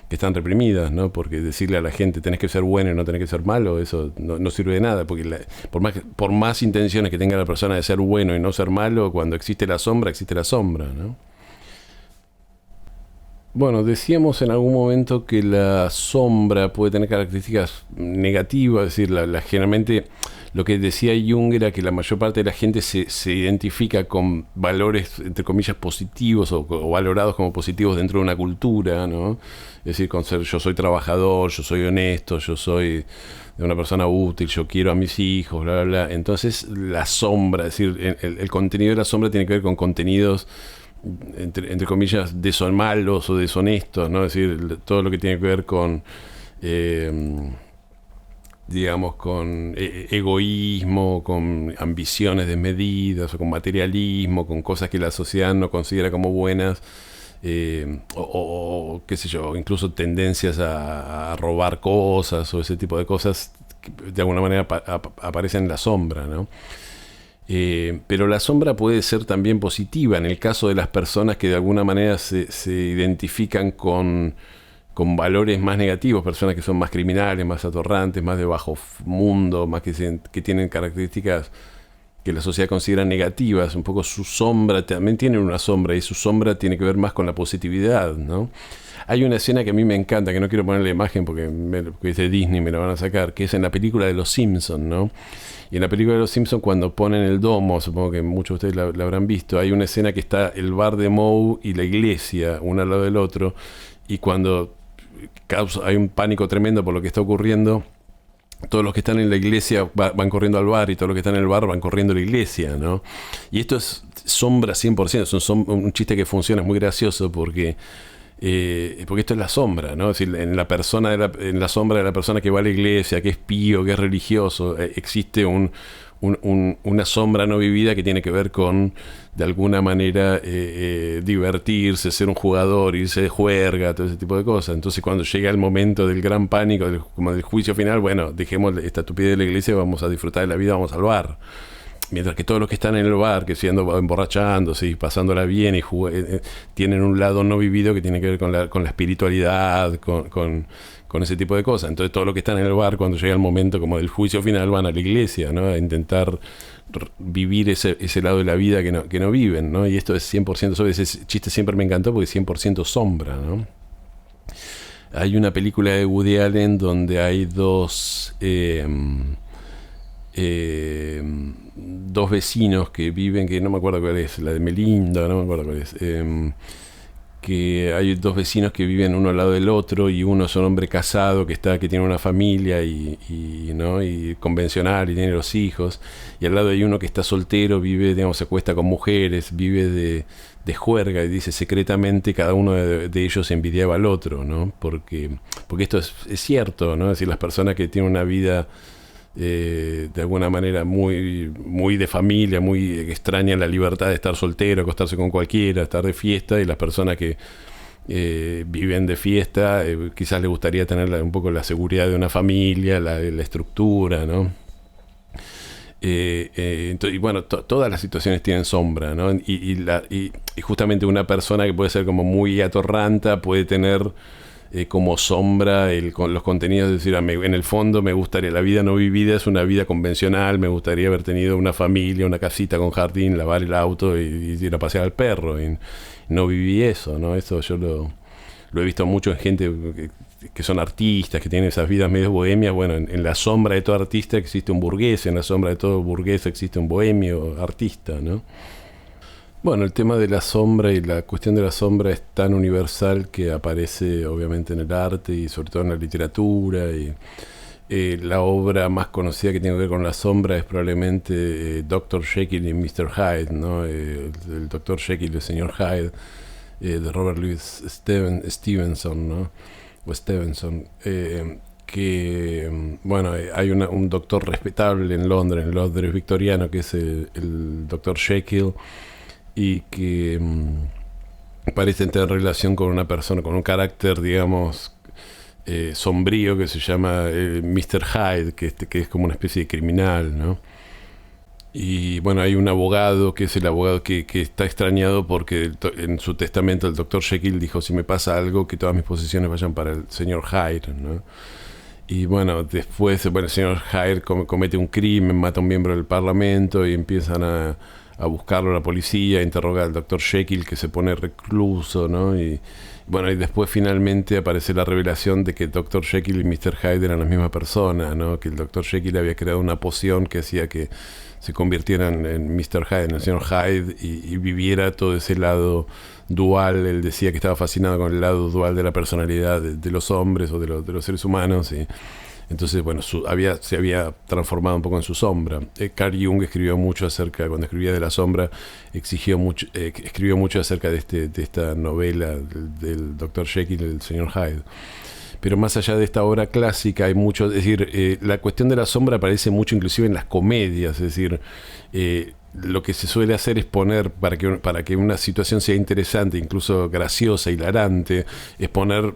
reprimidas, ¿no? Porque decirle a la gente tenés que ser bueno y no tenés que ser malo, eso no sirve de nada, porque por más intenciones que tenga la persona de ser bueno y no ser malo, cuando existe la sombra, ¿no? Bueno, decíamos en algún momento que la sombra puede tener características negativas, es decir, generalmente lo que decía Jung era que la mayor parte de la gente se identifica con valores, entre comillas, positivos o valorados como positivos dentro de una cultura, ¿no? Es decir, con ser yo soy trabajador, yo soy honesto, yo soy una persona útil, yo quiero a mis hijos, bla, bla, bla. Entonces la sombra, es decir, el contenido de la sombra tiene que ver con contenidos entre comillas, malos o deshonestos, ¿no? Es decir, todo lo que tiene que ver con, digamos, con egoísmo, con ambiciones desmedidas, o con materialismo, con cosas que la sociedad no considera como buenas, o qué sé yo, incluso tendencias a robar cosas o ese tipo de cosas que de alguna manera aparecen en la sombra, ¿no? Pero la sombra puede ser también positiva en el caso de las personas que de alguna manera se identifican con valores más negativos, personas que son más criminales, más atorrantes, más de bajo mundo, más que tienen características que la sociedad considera negativas. Un poco su sombra, también tienen una sombra, y su sombra tiene que ver más con la positividad, ¿no? Hay una escena que a mí me encanta, que no quiero poner la imagen porque es de Disney, me la van a sacar, que es en la película de Los Simpsons, ¿no? Y en la película de Los Simpsons, cuando ponen el domo, supongo que muchos de ustedes la habrán visto, hay una escena que está el bar de Moe y la iglesia, uno al lado del otro, y cuando hay un pánico tremendo por lo que está ocurriendo, todos los que están en la iglesia van corriendo al bar, y todos los que están en el bar van corriendo a la iglesia, ¿no? Y esto es sombra 100%, es un chiste que funciona, es muy gracioso porque esto es la sombra, ¿no? Es decir, en la sombra de la persona que va a la iglesia, que es pío, que es religioso, existe una sombra no vivida que tiene que ver con, de alguna manera, divertirse, ser un jugador, irse de juerga, todo ese tipo de cosas. Entonces, cuando llega el momento del gran pánico, como del juicio final, bueno, dejemos esta estupidez de la iglesia, vamos a disfrutar de la vida, vamos al bar. Mientras que todos los que están en el bar, que siendo emborrachándose y pasándola bien, y tienen un lado no vivido que tiene que ver con la espiritualidad, con ese tipo de cosas. Entonces todos los que están en el bar, cuando llega el momento como del juicio final, van a la iglesia, ¿no? A intentar vivir ese lado de la vida que no viven, ¿no? Y esto es 100% sobre ese chiste, siempre me encantó porque es 100% sombra, ¿no? Hay una película de Woody Allen donde hay dos vecinos que viven, que no me acuerdo cuál es, la de Melinda, no me acuerdo cuál es, que hay dos vecinos que viven uno al lado del otro, y uno es un hombre casado que tiene una familia y convencional, y tiene los hijos, y al lado hay uno que está soltero, vive, digamos, se acuesta con mujeres, vive de juerga, y dice secretamente cada uno de ellos envidiaba al otro, ¿no? Porque esto es cierto, ¿no? Es decir, las personas que tienen una vida de alguna manera muy, muy de familia, muy extraña la libertad de estar soltero, acostarse con cualquiera, estar de fiesta, y las personas que viven de fiesta, quizás les gustaría tener un poco la seguridad de una familia, la estructura, ¿no? Y bueno, todas las situaciones tienen sombra, ¿no? Y justamente una persona que puede ser como muy atorranta puede tener como sombra con los contenidos, es decir, en el fondo me gustaría, la vida no vivida es una vida convencional, me gustaría haber tenido una familia, una casita con jardín, lavar el auto y ir a pasear al perro, y no viví eso, ¿no? Eso yo lo he visto mucho en gente que son artistas, que tienen esas vidas medio bohemias. Bueno, en la sombra de todo artista existe un burgués, en la sombra de todo burgués existe un bohemio artista, ¿no? Bueno, el tema de la sombra y la cuestión de la sombra es tan universal que aparece obviamente en el arte y sobre todo en la literatura. Y la obra más conocida que tiene que ver con la sombra es probablemente Dr. Jekyll y Mr. Hyde, ¿no? El Dr. Jekyll y el señor Hyde, de Robert Louis Stevenson, ¿no? O Stevenson, que bueno, hay un doctor respetable en Londres victoriano, que es el Dr. Jekyll, y que parece tener relación con una persona con un carácter, digamos, sombrío, que se llama Mr. Hyde, que es como una especie de criminal, ¿no? Y bueno, hay un abogado que es el abogado que está extrañado porque en su testamento el Dr. Jekyll dijo: si me pasa algo, que todas mis posesiones vayan para el señor Hyde, ¿no? Y bueno, después el señor Hyde comete un crimen, mata a un miembro del parlamento, y empiezan a a buscarlo a la policía, interroga al doctor Jekyll, que se pone recluso, ¿no? Y bueno, y después finalmente aparece la revelación de que el Dr. Jekyll y Mr. Hyde eran la misma persona, ¿no? Que el Dr. Jekyll había creado una poción que hacía que se convirtieran en Mr. Hyde, en el señor Hyde, y viviera todo ese lado dual. Él decía que estaba fascinado con el lado dual de la personalidad de los hombres o de los seres humanos, y entonces, bueno, se había transformado un poco en su sombra. Carl Jung escribió mucho acerca, cuando escribía de la sombra, escribió mucho acerca de esta novela del Dr. Jekyll y el señor Hyde. Pero más allá de esta obra clásica hay mucho, es decir, la cuestión de la sombra aparece mucho inclusive en las comedias, es decir, lo que se suele hacer es poner, para que una situación sea interesante, incluso graciosa, hilarante, es poner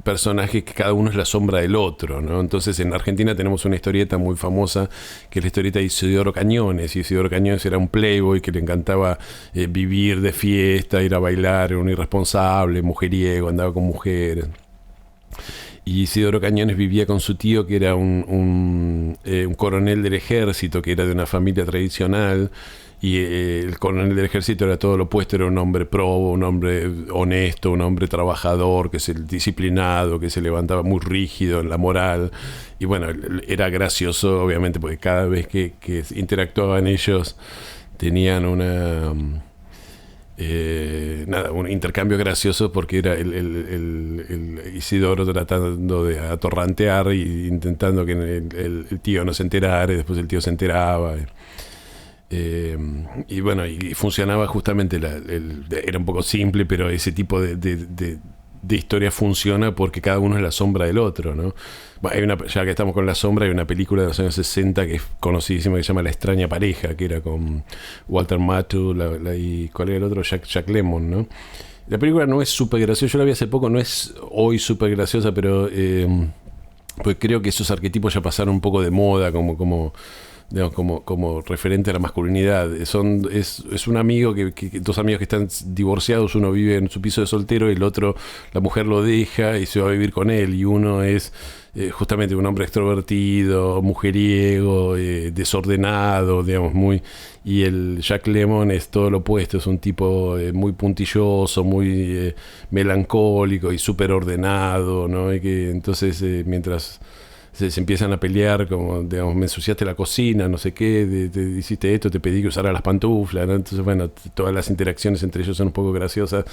personajes que cada uno es la sombra del otro, ¿no? Entonces en Argentina tenemos una historieta muy famosa, que es la historieta de Isidoro Cañones. Y Isidoro Cañones era un playboy que le encantaba vivir de fiesta, ir a bailar, era un irresponsable, mujeriego, andaba con mujeres. Y Isidoro Cañones vivía con su tío, que era un coronel del ejército, que era de una familia tradicional. Y el coronel del ejército era todo lo opuesto, era un hombre probo, un hombre honesto, un hombre trabajador, disciplinado, que se levantaba muy rígido en la moral. Y bueno, era gracioso, obviamente, porque cada vez que interactuaban ellos tenían un intercambio gracioso, porque era el Isidoro tratando de atorrantear e intentando que el tío no se enterara, y después el tío se enteraba. Y bueno, y funcionaba justamente, era un poco simple, pero ese tipo de historia funciona porque cada uno es la sombra del otro, ¿no? Bueno, ya que estamos con la sombra, hay una película de los años 60 que es conocidísima, que se llama La extraña pareja, que era con Walter Matthau y ¿cuál era el otro? Jack Lemmon, ¿no? La película no es súper graciosa, yo la vi hace poco, no es hoy súper graciosa, pero pues creo que esos arquetipos ya pasaron un poco de moda, como digamos, como referente a la masculinidad. Es un amigo dos amigos que están divorciados, uno vive en su piso de soltero y el otro, la mujer lo deja y se va a vivir con él, y uno es justamente un hombre extrovertido, mujeriego, desordenado, digamos, y el Jack Lemmon es todo lo opuesto, es un tipo muy puntilloso, muy melancólico y súper ordenado, ¿no? Y que entonces mientras se empiezan a pelear, como, digamos, me ensuciaste la cocina, no sé qué, te hiciste esto, te pedí que usara las pantuflas, ¿no? Entonces, bueno, todas las interacciones entre ellos son un poco graciosas,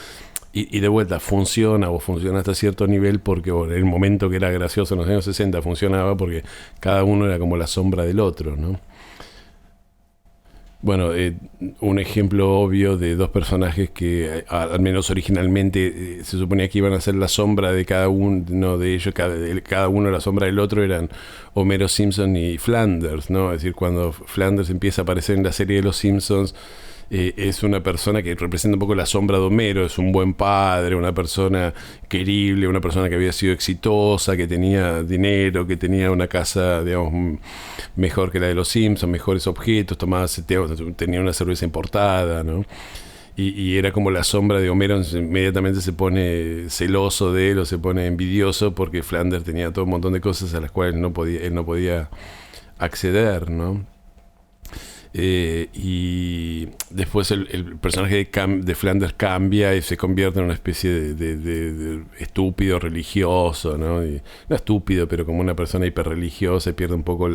y de vuelta funciona hasta cierto nivel, porque en el momento que era gracioso en los años 60 funcionaba porque cada uno era como la sombra del otro, ¿no? Bueno, un ejemplo obvio de dos personajes que al menos originalmente se suponía que iban a ser la sombra de cada uno de ellos, cada uno la sombra del otro, eran Homero Simpson y Flanders, ¿no? Es decir, cuando Flanders empieza a aparecer en la serie de los Simpsons, es una persona que representa un poco la sombra de Homero, es un buen padre, una persona querible, una persona que había sido exitosa, que tenía dinero, que tenía una casa, digamos, mejor que la de los Simpsons, mejores objetos, tenía una cerveza importada, ¿no? Y era como la sombra de Homero, inmediatamente se pone celoso de él o se pone envidioso porque Flanders tenía todo un montón de cosas a las cuales él no podía acceder, ¿no? Y después el personaje de Flanders cambia y se convierte en una especie de estúpido religioso, ¿no? No estúpido, pero como una persona hiperreligiosa, y pierde un poco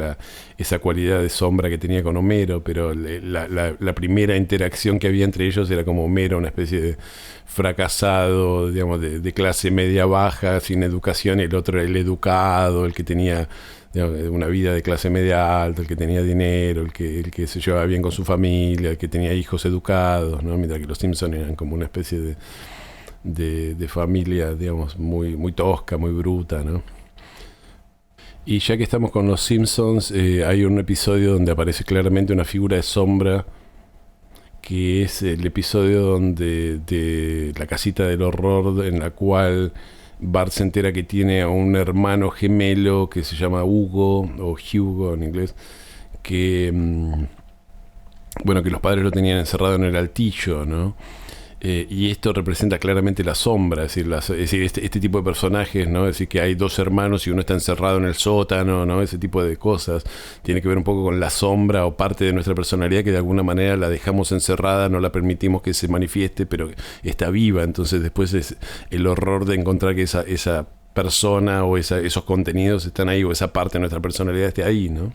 esa cualidad de sombra que tenía con Homero. Pero la primera interacción que había entre ellos era como Homero, una especie de fracasado, digamos, de clase media baja, sin educación, y el otro era el educado, el que tenía una vida de clase media alta, el que tenía dinero, el que se llevaba bien con su familia, el que tenía hijos educados, ¿no? Mientras que los Simpsons eran como una especie de familia, digamos, muy, muy tosca, muy bruta, ¿no? Y ya que estamos con los Simpsons, hay un episodio donde aparece claramente una figura de sombra, que es el episodio donde de la casita del horror, en la cual Bart se entera que tiene a un hermano gemelo que se llama Hugo, o Hugo en inglés, que bueno, que los padres lo tenían encerrado en el altillo, ¿no? Y esto representa claramente la sombra, es decir este tipo de personajes, ¿no? Es decir, que hay dos hermanos y uno está encerrado en el sótano, ¿no? Ese tipo de cosas. Tiene que ver un poco con la sombra o parte de nuestra personalidad que de alguna manera la dejamos encerrada, no la permitimos que se manifieste, pero está viva. Entonces después es el horror de encontrar que esa persona o esos contenidos están ahí, o esa parte de nuestra personalidad esté ahí, ¿no?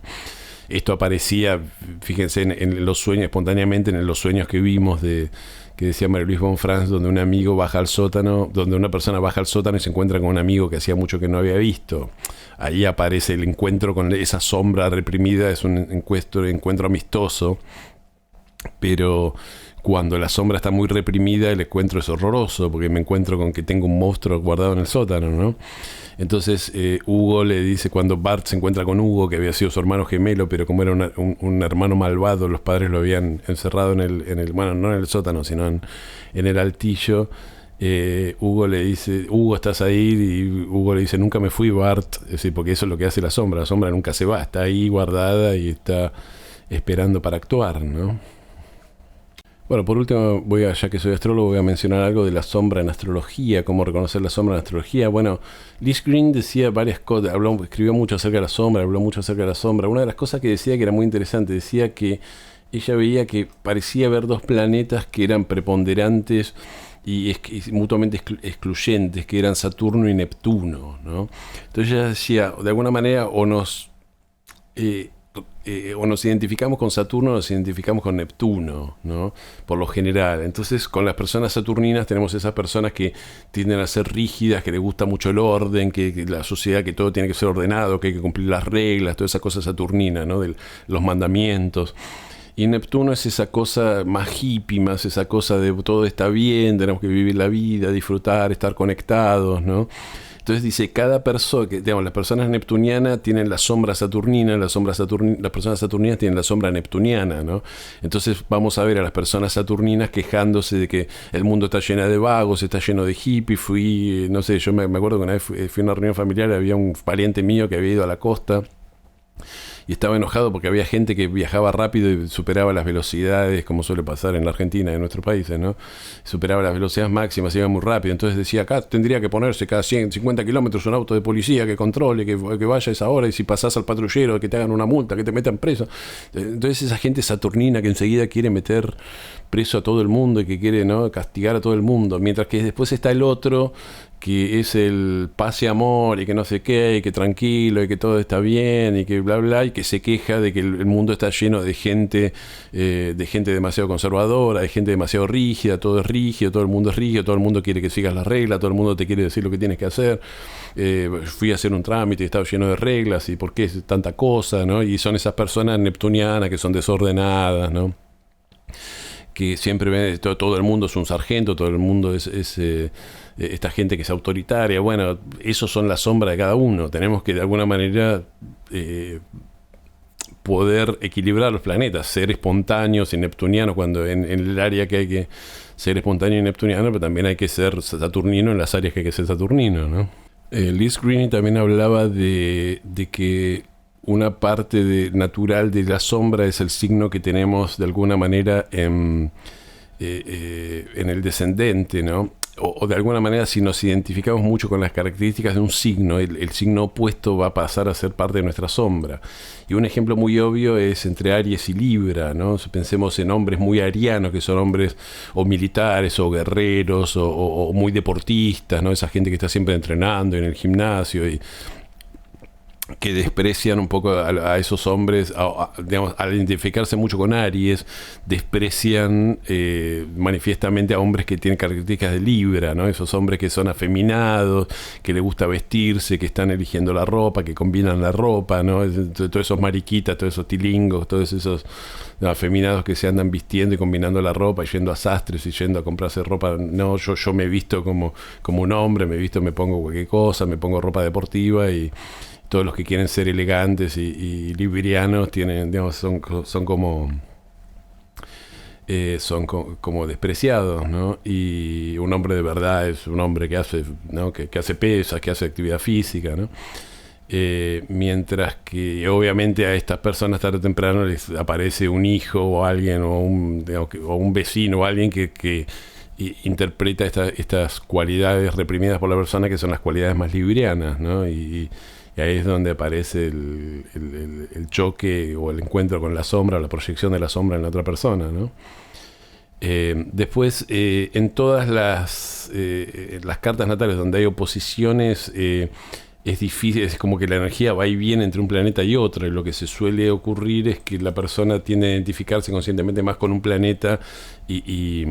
Esto aparecía, fíjense, en los sueños, espontáneamente en los sueños que vimos que decía Marie-Louise Bonfrance, donde un amigo baja al sótano, donde una persona baja al sótano y se encuentra con un amigo que hacía mucho que no había visto. Ahí aparece el encuentro con esa sombra reprimida, es un encuentro amistoso, pero cuando la sombra está muy reprimida, el encuentro es horroroso, porque me encuentro con que tengo un monstruo guardado en el sótano, ¿no? Entonces Hugo le dice, cuando Bart se encuentra con Hugo, que había sido su hermano gemelo, pero como era un hermano malvado, los padres lo habían encerrado en el bueno, no en el sótano, sino en el altillo. Hugo le dice, Hugo, ¿estás ahí? Y Hugo le dice, nunca me fui, Bart. Es decir, porque eso es lo que hace la sombra nunca se va, está ahí guardada y está esperando para actuar, ¿no? Bueno, por último, ya que soy astrólogo, voy a mencionar algo de la sombra en astrología, cómo reconocer la sombra en astrología. Bueno, Liz Green decía varias cosas, escribió mucho acerca de la sombra, habló mucho acerca de la sombra. Una de las cosas que decía que era muy interesante, decía que ella veía que parecía haber dos planetas que eran preponderantes y mutuamente excluyentes, que eran Saturno y Neptuno, ¿no? Entonces ella decía, de alguna manera, o nos identificamos con Saturno o nos identificamos con Neptuno, ¿no? Por lo general. Entonces, con las personas saturninas tenemos esas personas que tienden a ser rígidas, que les gusta mucho el orden, que la sociedad, que todo tiene que ser ordenado, que hay que cumplir las reglas, toda esa cosa saturnina, ¿no? De los mandamientos. Y Neptuno es esa cosa más hippie, más esa cosa de todo está bien, tenemos que vivir la vida, disfrutar, estar conectados, ¿no? Entonces dice, cada persona, digamos, las personas neptunianas tienen la sombra saturnina, las personas saturninas tienen la sombra neptuniana, ¿no? Entonces vamos a ver a las personas saturninas quejándose de que el mundo está lleno de vagos, está lleno de hippies. No sé, yo me acuerdo que una vez fui a una reunión familiar, había un pariente mío que había ido a la costa y estaba enojado porque había gente que viajaba rápido y superaba las velocidades, como suele pasar en la Argentina, en nuestros países, ¿no? Superaba las velocidades máximas, iba muy rápido. Entonces decía, acá tendría que ponerse cada 150 kilómetros un auto de policía que controle, que vaya a esa hora, y si pasás al patrullero, que te hagan una multa, que te metan preso. Entonces esa gente saturnina que enseguida quiere meter preso a todo el mundo y que quiere, ¿no?, castigar a todo el mundo, mientras que después está el otro que es el paz y amor y que no sé qué, y que tranquilo y que todo está bien y que bla bla, y que se queja de que el mundo está lleno de gente demasiado conservadora, de gente demasiado rígida, todo es rígido, todo el mundo es rígido, todo el mundo quiere que sigas las reglas, todo el mundo te quiere decir lo que tienes que hacer. Fui a hacer un trámite y estaba lleno de reglas, y por qué es tanta cosa, ¿no? Y son esas personas neptunianas que son desordenadas, ¿no? Que siempre ven, todo el mundo es un sargento, todo el mundo es esta gente que es autoritaria. Bueno, esos son la sombra de cada uno. Tenemos que de alguna manera poder equilibrar los planetas, ser espontáneos y neptunianos cuando en el área que hay que ser espontáneo y neptuniano, pero también hay que ser saturnino en las áreas que hay que ser saturnino, ¿no? Liz Green también hablaba de que una parte natural de la sombra es el signo que tenemos de alguna manera en el descendente, ¿no? O de alguna manera, si nos identificamos mucho con las características de un signo, el signo opuesto va a pasar a ser parte de nuestra sombra. Y un ejemplo muy obvio es entre Aries y Libra, ¿no? Pensemos en hombres muy arianos, que son hombres o militares o guerreros o muy deportistas, ¿no? Esa gente que está siempre entrenando en el gimnasio y que desprecian un poco a esos hombres, digamos, al identificarse mucho con Aries, desprecian manifiestamente a hombres que tienen características de Libra, ¿no? Esos hombres que son afeminados, que les gusta vestirse, que están eligiendo la ropa, que combinan la ropa, ¿no? Todos esos mariquitas, todos esos tilingos, todos esos afeminados que se andan vistiendo y combinando la ropa, y yendo a sastres y yendo a comprarse ropa. No, yo me visto como un hombre, me pongo cualquier cosa, me pongo ropa deportiva, y todos los que quieren ser elegantes y librianos tienen, digamos, son como despreciados, ¿no? Y un hombre de verdad es un hombre que hace, ¿no?, que hace pesas, que hace actividad física, ¿no? Mientras que obviamente a estas personas tarde o temprano les aparece un hijo o alguien o un vecino o alguien que interpreta estas cualidades reprimidas por la persona, que son las cualidades más librianas, ¿no? Y ahí es donde aparece el choque o el encuentro con la sombra, la proyección de la sombra en la otra persona, ¿no? Después, en todas las cartas natales donde hay oposiciones, es difícil, es como que la energía va y viene entre un planeta y otro, y lo que se suele ocurrir es que la persona tiende a identificarse conscientemente más con un planeta y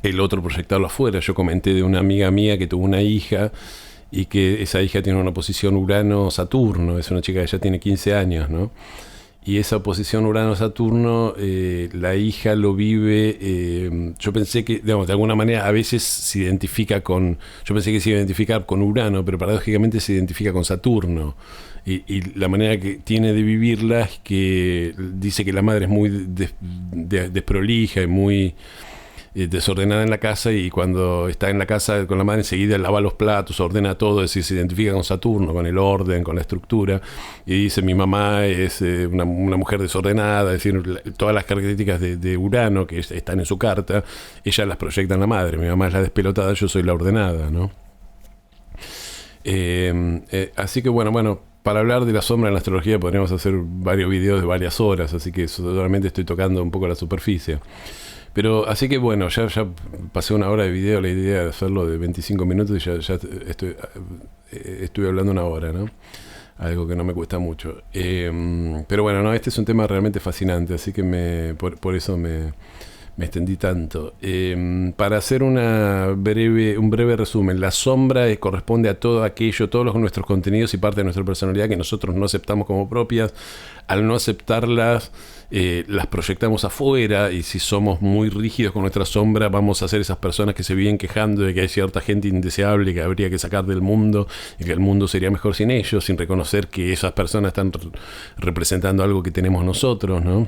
el otro proyectarlo afuera. Yo comenté de una amiga mía que tuvo una hija y que esa hija tiene una oposición Urano-Saturno, es una chica que ya tiene 15 años, ¿no? Y esa oposición Urano-Saturno, la hija lo vive, yo pensé que, digamos, de alguna manera a veces se identifica yo pensé que se iba a identificar con Urano, pero paradójicamente se identifica con Saturno. Y la manera que tiene de vivirla es que dice que la madre es muy desprolija y muy desordenada en la casa, y cuando está en la casa con la madre enseguida lava los platos, ordena todo, es decir, se identifica con Saturno, con el orden, con la estructura, y dice: mi mamá es una mujer desordenada, es decir, todas las características de Urano que están en su carta, ella las proyecta en la madre. Mi mamá es la despelotada, yo soy la ordenada, ¿no? Así que bueno, para hablar de la sombra en la astrología podríamos hacer varios videos de varias horas, así que solamente estoy tocando un poco la superficie. Pero así que bueno, ya pasé una hora de video, la idea de hacerlo de 25 minutos y ya estuve hablando una hora, ¿no? Algo que no me cuesta mucho. Pero bueno, no, este es un tema realmente fascinante, así que por eso me extendí tanto. Para hacer un breve resumen, la sombra corresponde a todo aquello, todos nuestros contenidos y parte de nuestra personalidad que nosotros no aceptamos como propias. Al no aceptarlas, las proyectamos afuera, y si somos muy rígidos con nuestra sombra, vamos a ser esas personas que se viven quejando de que hay cierta gente indeseable que habría que sacar del mundo y que el mundo sería mejor sin ellos, sin reconocer que esas personas están representando algo que tenemos nosotros, ¿no?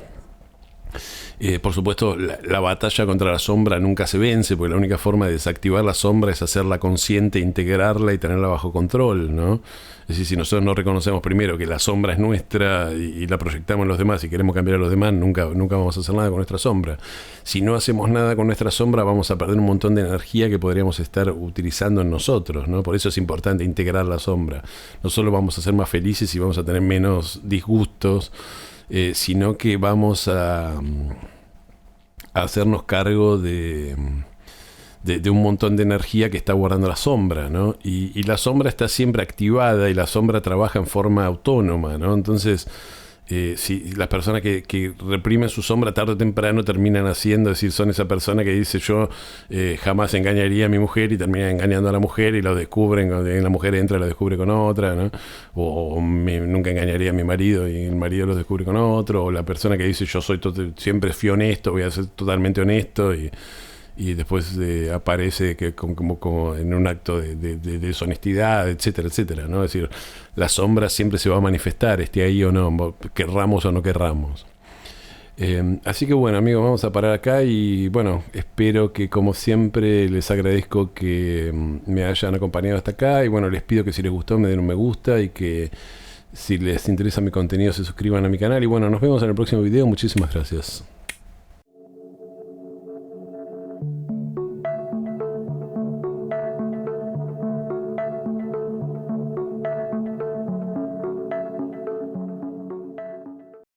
Por supuesto, la batalla contra la sombra nunca se vence, porque la única forma de desactivar la sombra es hacerla consciente, integrarla y tenerla bajo control, ¿no? Es decir, si nosotros no reconocemos primero que la sombra es nuestra y la proyectamos en los demás y queremos cambiar a los demás, nunca vamos a hacer nada con nuestra sombra. Si no hacemos nada con nuestra sombra, vamos a perder un montón de energía que podríamos estar utilizando en nosotros, ¿no? Por eso es importante integrar la sombra. No solo vamos a ser más felices y vamos a tener menos disgustos, sino que vamos a hacernos cargo de un montón de energía que está guardando la sombra, ¿no? Y la sombra está siempre activada, y la sombra trabaja en forma autónoma, ¿no? Entonces, si las personas que reprimen su sombra tarde o temprano terminan haciendo, es decir, son esa persona que dice: yo jamás engañaría a mi mujer, y termina engañando a la mujer y lo descubren, cuando la mujer entra y lo descubre con otra, ¿no? Nunca engañaría a mi marido y el marido lo descubre con otro, o la persona que dice: yo siempre fui honesto, voy a ser totalmente honesto, y después aparece que como en un acto de deshonestidad, etcétera, etcétera, ¿no? Es decir, la sombra siempre se va a manifestar, esté ahí o no, querramos o no querramos. Así que bueno, amigos, vamos a parar acá, y bueno, espero que, como siempre, les agradezco que me hayan acompañado hasta acá, y bueno, les pido que si les gustó me den un me gusta, y que si les interesa mi contenido se suscriban a mi canal, y bueno, nos vemos en el próximo video. Muchísimas gracias.